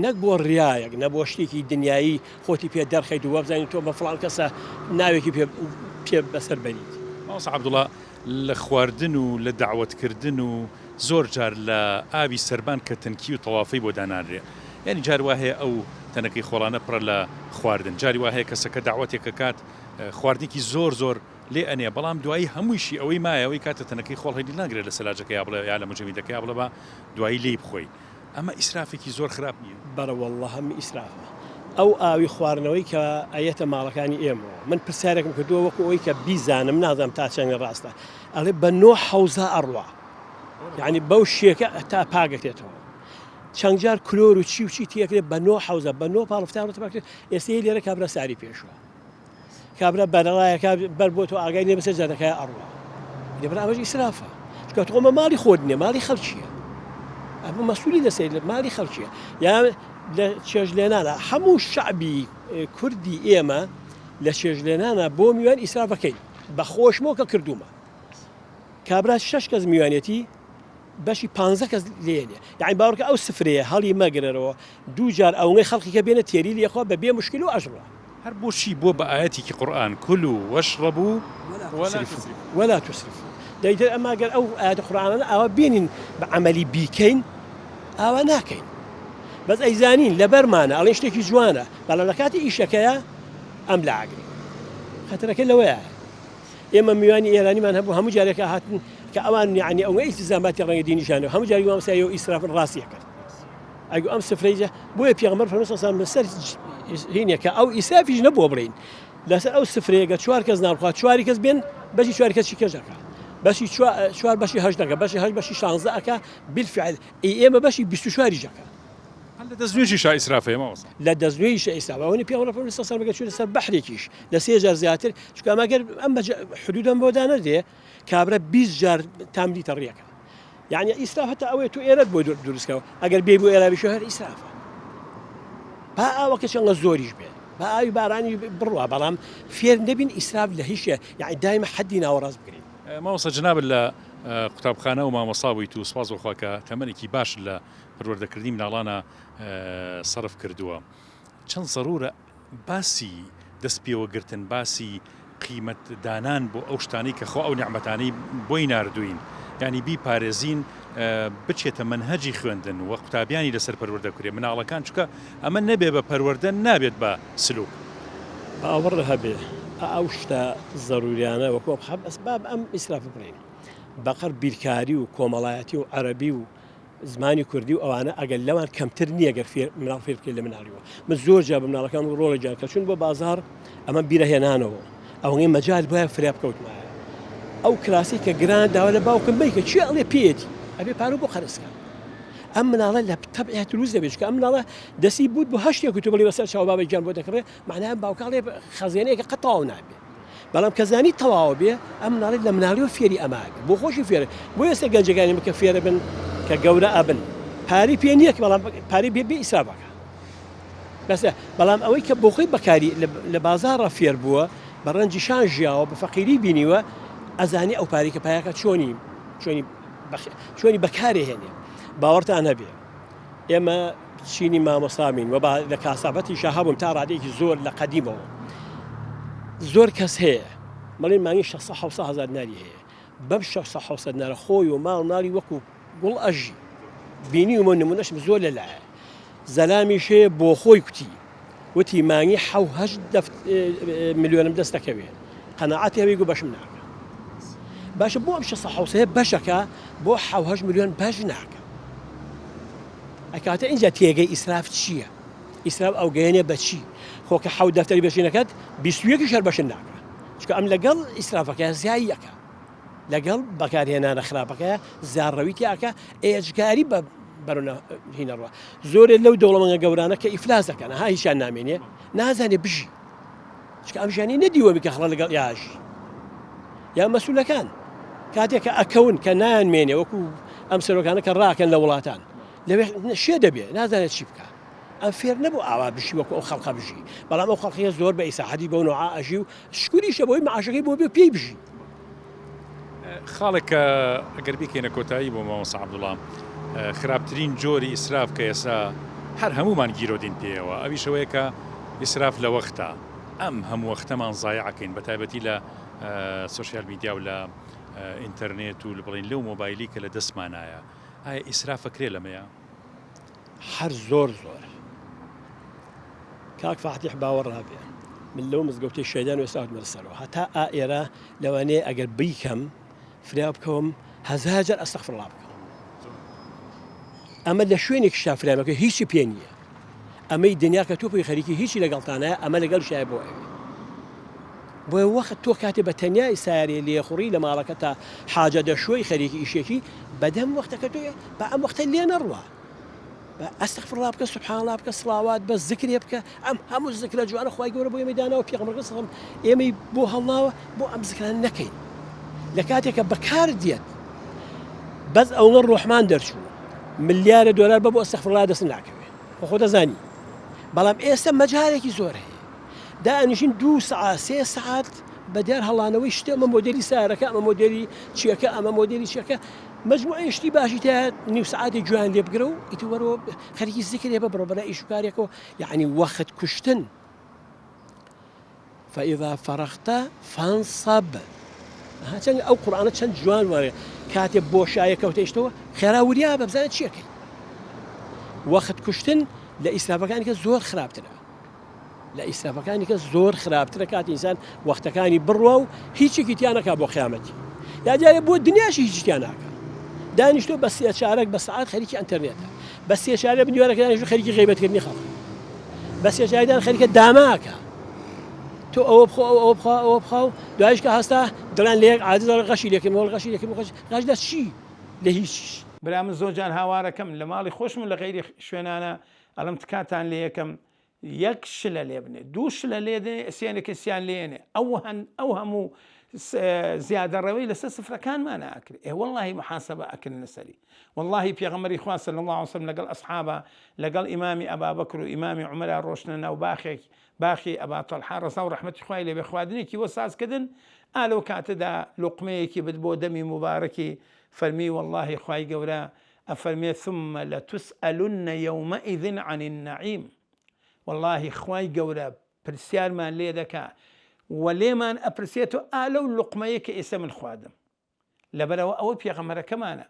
[SPEAKER 6] نەک بۆ ڕایەک نە بۆ شتێکی دنیایی خۆتی پێ دەرخەیت و وەبزانین تۆ بە فڵان کەسە ناوێکی پێ بەسەر بەریت
[SPEAKER 1] ماوەسا عەبدوڵڵا لە خواردن و لە داوەتکردن و زۆر جار لە ئاوی سەربان کە تەنکی و تەوافەی بۆ دانانرێ یعنی جار وا هەیە ئەو تەنەکەی خۆڵانە پڕە لە خواردن جاری وا هەیە کەسەکە داوەتێکە کات خواردنێکی زۆر لێ ئەنێ بەڵام دوایی هەموویشی ئەوەی مایەوەی کاتە تەنەکەی خۆڵ هەیدی ناگرێت لە سەلاجەکەی بڵێ یا لە مجەمیدەکەی بڵێ بە دوایی لێی بخۆی ئەمە ئیسرافێکی زۆر خراپ نییە
[SPEAKER 6] بەرەوەڵڵە هەمی ئیسرافە ئەو ئاوی خواردنەوەی کە ئەیەتە ماڵەکانی ئێمەوە من پرسیارێکم کردووە وەکو ئەوەی کە بیزانم نازانم تا چەند ڕاستە ئەڵێ بە 9 حەوزە ئەڕوا یعنی بەو شێکە تا پاگەکرێتەوە چەند جار کلۆر و چی تێکرێت بە 9 حەوزە بە 9 پاڵفتار تەباکرێت ئێستا لێرە کابرا ساری پێشوە کابرا بەرەڵایەکە بەر بۆ تۆ ئاگای لێ بەسەر جادەکەی ئەڕوا لێبرا ئەمەش ئیسرافە چونکە تۆمە ماڵی خۆت نییە ماڵی خەڵکییە ئەمە مەسئولی دەسێت لە ماڵی خەڵکییە یا لە چێژلێنانە هەموو شعبی کوردی ئێمە لە چێژلێنانە بۆ میوان ئیسرافەکەین بە خۆشمەوە کە کردومە کابرا 6 کەس میوانێتی بەشی 15 کەس لێنێ یعنی باوەڕکە ئەو سفرەیە هەڵی مەگرەرەوە دوو جار ئەوەی خەڵکیکە بێنە تێری لێخوا بە بێ مشکل و ئەژڕە
[SPEAKER 1] هەر بۆچی بۆ بە ئاەتێکی قورئان کولوا واشربوا
[SPEAKER 6] ولا تسرفوا دەیتر ئەما گەر ئەو ئاەتە قورئانە ئەوە بینین بە عەمەلی بیکەین ئاوا ناکەین بەس ئەیزانین لەبەرمانە ئەڵێن شتێکی جوانە بەڵام لە کاتی ئیشەکەیە ئەم لە ئاگری خەتەرەکە لەوەیە ئێمە میوانی ئێرانیمان هەبوو هەموو جارێکە هاتن کە ئەوان یعنی ئەوە ئیلتزاماتی ڕەنگە دینیشانەوە هەموو جاری وامسایەوە ئیسرافن ڕاستیە کرد ئەگو ئەم سفرەیجە بۆیە پێغەمبەر فەرمووی صلی الله علیه و سلم لەسەر هینێکە ئەو ئیسرافیش نەبووە بڕین لەسەر ئەو سفرەیەکە 4 کەس ناڕخوات 4 کەس بێن بەشی 4 کەسی کەژەکە بەشی 4 بەشی 8 دەکە بەشی 8 بەشی 16 ئەکە بالفعل ئێمە بەشی 24 ژەکە
[SPEAKER 1] لە دەستنوێژی شا ئیسرافەیە ماوەسا
[SPEAKER 6] لە دەستنوێژی ئیسرافەوەی پێغەمبەر فەرمووی صلی الله علیه و سلم لەسەر بەحرێکیش لە 3 جار زیاتر چونکە ئەمەگەر ئەم حدودەم بۆ دانەدێ کابرا 20 جار تام لیتر ڕێکە یعنی ئیسراف هەتا ئەوەیە تو ئێرەت بۆ دروستکەوە ئەگەر بێ بۆ ئێرابیشە هەر ئیسرافە با ئاوەکە چەندە زۆریش بێ بە ئاوی بارانی بڕوە بەڵام فێر نەبین ئیسراف لە هیچە یعنی دایمە حەدی ناوەڕاست بکرین.
[SPEAKER 1] مامۆستا جناب لە قوتابخانە و مامۆساویت و سوپاس بخوا کە تەمەنێکی باش لە پەروەردەکردنی مناڵانە سەرف کردووە. چەند زەرورە باسی دەست پێوەگرتن باسی قیمەت دانان بۆ ئەو شتانی کە خۆ ئەو نعمەتانەی بۆی ناردوین ینی بیپارێزین بچێتە منهەجی خوێندن و قوتابیانی لەسەر پەروەردەکوێ مناڵەکان چکە ئەمە نەبێ بە پەروەردە نابێت بە سلوک
[SPEAKER 6] باوەڕ هەبێ ئەو شتە زەروریانە وەکۆ ئەسباب ئەم ئیسراف بڕین بەقەر بیرکاری و کۆمەڵایەتی و عەرەبی و زمانی کوردی و ئەوانە ئەگەر لەوان کەمتر نییە گەر مناڵ فێر بکرێت لە مناڵیەوە من زۆر جا بە مناڵەکان ڕۆڵە جان کە چون بۆ بازار ئەمە بیرەهێنانەوە ئەوەی مەجال بۆیە فرێ بکەوتمایە ئەو کراسی کە گران داوا لە باوکم بیکە چی ئەڵێ پێێتی ئەبێ پارە بۆ خەرسکە ئەم مناڵە لە تەبعیەت روز دەبێت کە ئەم مناڵە دەستی بود بۆ هەشتێک تو بڵی بەسەر چاو بابی جان بۆ دەکڕێت معناها باوکاڵێ خەزیێنەیەکە قەتاو نابێت بەڵام کەزانی تەواوە بێ ئەم مناڵی لە مناڵیەوە فێری ئەماگە بۆ خۆشی فێرە بۆ ئێستا گەنجەکانی بکە فێرە بن کە گەورە ئەبن پاری پێ نییە بەڵام پاری بێ ئیسرافەکە بەسە بەڵام ئەوەی کە بۆ خۆی بەکاری لە بازارڕە فێر بووە بە ڕەنجی شان ژیاوە بە فەقیری بینیوە ئەزانی ئەو پارێکە پایەکە چۆنی بەکارێ هێنێ باوەڕتان هەبێ ئێمە چینی مامۆسامین و لە کاسابەتی شەهابووم تا ڕادەیەکی زۆر لە قەدیمەوە زۆر کەس هەیە مەڵێن مانگی 600 ناری هەیە بەم 600 نارە خۆی و ماڵ ناری وەکو گوڵ ئەژی بینی ومە نمونەشم زۆر لەلایە زەلامیش هەیە بۆ خۆی کوتی وتی مانگی 7 ملیۆنم دەست دەکەوێ قەناعەتی هەوی گو بەشم ناکە باشە بۆ ئەم 600 هەیە بەشەکە بۆ 7 ملیۆن بەش ناکە ئەکاتە اینجا تێگەی ئیسراف چییە؟ ئیسراف ئەو گەیەنێ بە چی؟ خۆکە 7 دەفتەری بەشینەکەت 21 شەر بەشن ناکە چکە ئەم لەگەڵ ئیسرافەکە زیاییەکە لەگەڵ بەکارهێنانە خراپەکە زارڕەوی تیاکە ئێجگاری بە بەرونە هینەڕوە زۆرێک لەو دەوڵەمەنگە گەورانە کە ئیفلاس دەکەن ها هیچیان نامێنێ نازانێ بژی چکە ئەم ژیانی نەدیوە بکە خڵە لەگەڵ یاژی یا مەسوولەکان کاتێک کە ئەکەون کە نایانمێنێ وەکو ئەم سەرۆکانە کە ڕاکەن لە وڵاتان لەوێ شێ دەبێ نازانێت چی بکە ئەم فێر نەبوو ئاوا بشی وەکو ئەو خەڵقە بژی بەڵام ئەو خەڵقیە زۆر بە ئیساحەتی بۆ نوعا ئەژی و شکوریشە بۆی مەعاشەکەی بۆ بێ پێی بژی
[SPEAKER 1] خاڵێکە ئەگەر بکەینە کۆتایی بۆ مامۆستا عەبدوڵڵا خراپترین جۆری ئیسراف کە ئێستا هەر هەمومان گیرۆدین پێیەوە ئەویشەوەیە کە ئیسراف لە وەختە ئەم هەموو وەختەمان زایعەکەین بە تایبەتی لە سۆشیال میدیا و لە ئینتەرنێت و لە بڵین لەو مۆبایلی کە لە دەستمانایە ئایا ئیسرافەکرێ لەمەیە؟
[SPEAKER 6] هەر زۆر کاک فاتح باوەڕا بێ من لەو مزگەوتی شەیدان و ئێستا هاتمە سەرەوە هەتا ئێرە لەوانەیە ئەگەر بیکەم فریا بکەوم 1000 جار ئەستەغفیرڵڵا بکەم ئەمە لە شوێنێک شافرامەکە هیچی پێ نییە ئەمەی دنیا کە تۆ پێی خەریکی هیچی لەگەڵتانایە ئەمە لەگەڵ شایە بۆ ئەوێ بۆیە وەخت تۆ کاتێ بە تەنیای سارێ لێخوڕی لە ماڵەکە تا حاجە دەشۆی خەریکی ئیشێکی بەدەم وەختەکە تۆ بە ئەم وەختە لێ نەڕوە ئەستەغفیرڵڵا بکە سوبحانڵڵا بکە سڵاوات بە زیکرێ بکە ئەم هەموو زیکرە جوانە خوای گەورە بۆ ئێمەی داناوە پێغەمبەر سەڵام ئێمەی بۆ هەڵناوە بۆ ئەم زیکرانە نەکەین لە کاتێکە بەکار دێت بەس ئەوڵە ڕۆحمان دەرچوو ملیارە دۆلار بە بۆ ئەستەغفیرڵڵا دەست ناکەوێت خۆ دەزانی بەڵام ئێستا مەجارێکی زۆر هەیە دائنیشین 2 ساعات 3 ساعات بەدیار هەڵانەوەی شتێ ئەمە مۆدێلی سارەکە ئەمە مۆدێلی چیەکە ئەمە مۆدێلی چیەکە مجموعی شتی باشی تا نیو ساعتی جوان لێ بگرە و ئیتر وەرەوە خەریکی زیکرێ بە بڕۆ بەلای ئیش و کارێکەوە یعنی وەخت کوشتن فإذا فرغت فانصب چەند ئەو قورئانە چەند جوان وەرە کاتێ بۆشایە کەوتەیشتەوە خێراوریا بە بزانێت چیەکەی وەخت کوشتن لە ئیسرافەکانی کە زۆر خراپترە لە ئیسرافەکانی کە زۆر خراپترە کاتی ئینسان وەختەکانی بڕوە و هیچێکی تیان نەکا بۆ قیامەتی یا جارێ بۆ دنیاشی هیچ تیان ناکە دانیشتۆ بە 3 چارەک بە سەعات خەریکی ئینتەرنێتە بە 3 چارە بنیوارەکە دانیشتۆ خەریکی غیبەتکردنی خەڵک بە 3 چارەدان خەریکە داماکە تۆ ئەوە بخۆ ئەوە بخوا ئەوە بخوا و دوایش کە هەستا دڵان لێک عاجزە غەشی لێکم وەڵ غەشی لێکم غەش لە چی لە هیچ
[SPEAKER 2] برا من زۆرجان هاوارەکەم لە ماڵی خۆشم لە غەیری شوێنانە ئەڵم تکاتان لێ یەکەم 1 شلە لێ بنێ 2 شلە لێ دێ سێنێکە سیان لێنێ ئەو هەموو زیادە ڕەوەی لەسەر سفرەکانمان ئاکرێ والله محاسبە ئەکردن لەسەری والله پێغەمبەری خوا صلی الله عليه وسلم لەگەڵ ئەصحابە لەگەڵ ئیمامی ئەبا بەکر و ئیمامی عومەر ڕۆشتنە ناو باخی ئەبا طەلحا ڕەزا و ڕەحمەتی خوای لێبێ خواردنێکی بۆ سازکردن ئالەو کاتەدا لوقمەیەکی بد بۆ دەمی مبارەکی فەرمی والله خوای گەورە ئەفەرمێ ثم لتسألن يومئذ عن النعيم والله خوای گەورە پرسیارمان لێ دەکا و لێمان ئەپرسێتەوە ئالەو لوقمەیە کە ئێستا من خواردم لەبەرەوە ئەوە پێغەمبەرەکەمانە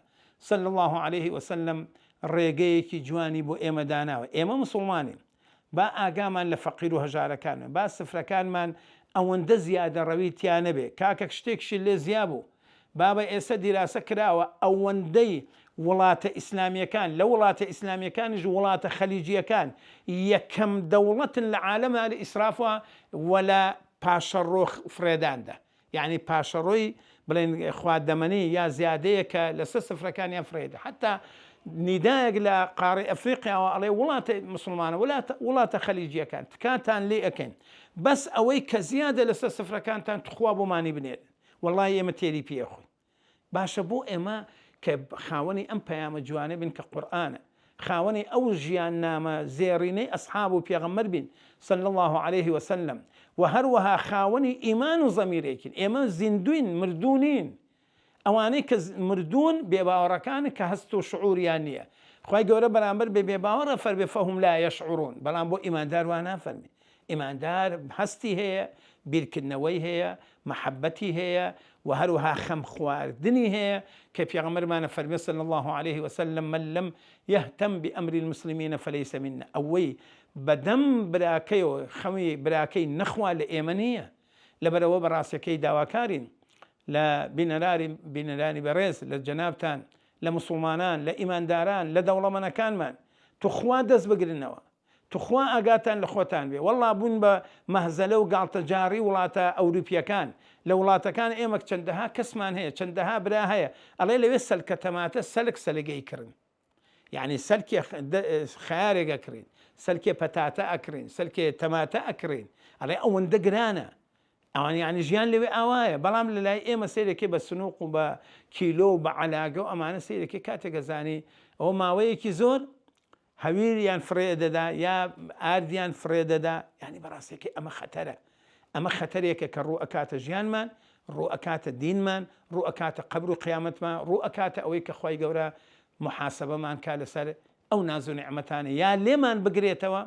[SPEAKER 2] صلی الله عليه وسلم ڕێگەیەکی جوانی بۆ ئێمە داناوە ئێمە مسڵمانین با ئاگامان لە فەقیر و هەژارەکانمان با سفرەکانمان ئەوەندە زیادە ڕەوی تیا نەبێ کاکە شتێکشی لێ زیا بوو بابە ئێستا دیراسە کراوە ئەوەندەی وڵاتە ئیسلامیەکان لە وڵاتە ئیسلامیەکانیش وڵاتە خەلیجیەکان یەکەم دەوڵەتن لە عالەمە لە ئیسرافە وەلا پاشەڕۆ فرێداندا یعنی پاشەڕۆی بڵێن خواردەمەنی یا زیادەیە کە لەسەر سفرەکانیان فرێدە حتا نیدایەک لە قاڕی ئەفریقیاوە ئەڵێ وڵاتە مسلمانە وڵاتە خەلیجیەکان تکاتان لێ ئەەکەین بەس ئەوەی کە زیادە لەسەر سفرەکانتان تخوا بۆمانی بنێت والله ئێمە تێری پێخۆی باشە بۆ ئێمە کە خاوەنی ئەم پەیامە جوانە بن کە قورئانە خاوەنی ئەو ژیان نامە زێڕینەی ئەسحاب و پێغەمبەر بین صلی الله عليه وسلم و هەروەها خاوەنی ئیمان و زەمیرێکین ئێمە زیندوین مردوونین ئەوانەی کە مردوون بێباوەڕەکان کە هەست و شعوریان نییە خوای گەورە بەرامبەر بێ بێباوەڕە فەرمێ فەهم لا یەشعورون بەڵام بۆ ئیماندار وا نافەرمێ ئیماندار هەستی هەیە بیرکردنەوەی هەیە محەبەتی هەیە و هەروەها خەم خواردنی هەیە کە پێغەمبەرمانە فەرمێ صلی الله عليه وسلم من لم يهتم بأمر المسلمين فليس منا ئەوەی بەدەم براکەیەوە خەمی براکەی نەخوا لە ئێمە نییە لەبەرەوە بەڕاستیەکەی داواکارین لە بینەرانی بەڕێز لە جەنابتان لە مسلمانان لە ئیمانداران لە دەوڵەمەندەکانمان توخوا دەست بگرنەوە توخوا ئاگاتان لە خۆتان بێ والله بوون بە مەهزەلە و گاڵتەجاری وڵاتە ئەوروپیەکان لە وڵاتەکان ئێمە چەندەها کەسمان هەیە چەندەها برا هەیە ئەڵێ لەوێ سەلکە تەماتە سەلگەی کردن یعنی سەلکێ خیارێکە کڕین سەلکێ پەتاتە ئەکرین سەلکێ تەماتە ئەکرین ئەڵێ ئەوەندە گرانە ئەوان یعنی ژیان لەوێ ئاوایە بەڵام لە لای ئێمە سیرێکی بە سنووق و بە کیلۆ و بە عەلاگە و ئەمانە سیرێکی کاتێکە زانی ئەوە ماوەیەکی زۆر هەویریان فرێ دەدا یا ئاردیان فرێ دەدا یعنی بەڕاستێکی ئەمە خەتەرە ئەمە خەتەرێکە کە ڕوو ئەکاتە ژیانمان ڕوو ئەکاتە دینمان ڕوو ئەکاتە قەبر و قیامەتمان ڕوو ئەکاتە ئەوەی کە خوای گەورە محاسبەمان کا لەسەر ئەو ناز و نیعمەتانە یا لێمان بگرێتەوە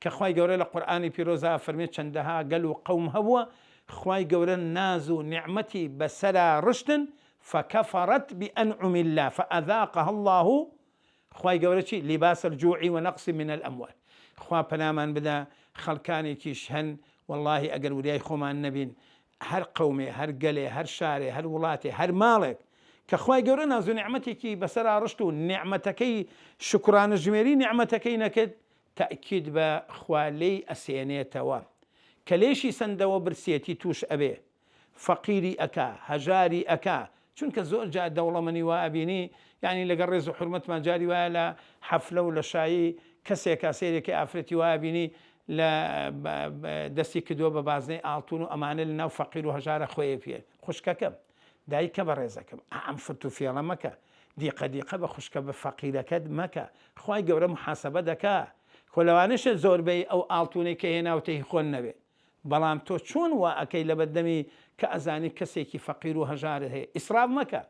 [SPEAKER 2] کە خوای گەورە لە قورئانی پیرۆزا فەرمێ چەندەها گەل و قەوم هەبووە خوای گەورە ناز و نیعمەتی بەسەرا ڕشتن فكفرت بأنعم الله فأذاقها الله خوای گەورە چی لباس الجوع ونقص من الأموال خوا پەنامان بدا خەڵکانێکیش هەن والله ئەگەر وریای خۆمان نەبین هەر قەومێ هەر گەلێ هەر شارێ هەر وڵاتێ هەر ماڵێک کە خوای گەورە ناز و نیعمەتێکی بەسەرا ڕشت و نیعمەتەکەی شکرانە ژمێری نیعمەتەکەی نەکرد تأکید بە خوا لێی ئەسێنێتەوە کە لێشی سندەوە برسێتی توش ئەبێ فەقیری ئەکا هەژاری ئەکا چونکە زۆر جا دەوڵەمەنی وا ئەبینی یعنی لەگەڵ ڕێز و حورمەتمان جاری وایە لە حەفلە و لە شایی کەسێکا سێرێکی ئافرەتی وا ئەبینی لە دەستی کردووە بە بازنەی ئاڵتون و ئەمانە لە ناو فەقیر و هەژارە خۆیە پێ خوشکەکەم دایکە بە ڕێزەکەم ئەم فرت و فێڵە مەکە دیقە بە خوشکە بە فەقیرەکەت مەکە خوای گەورە محاسبە دەکا خۆلەوانشە زۆربەی ئەو ئاڵتونەی کە هێناوتەی خۆن نەبێ بەڵام تۆ چۆن وا ئەەکەی لە بەردەمی کە ئەزانی کەسێکی فەقیر و هەژارە هەیە ئیسراف مەکە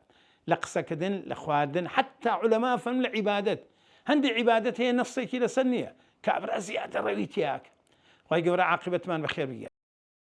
[SPEAKER 2] لە قسەکردن لە خواردن حتا عولەما فەرمون لە عیبادەت هەندێک عیبادەت هەیە نەفسێکی لەسەر نییە کە ئەبرا زیادە ڕەوی تیاکە خوای گەورە عاقبەتمان بەخێر بگێ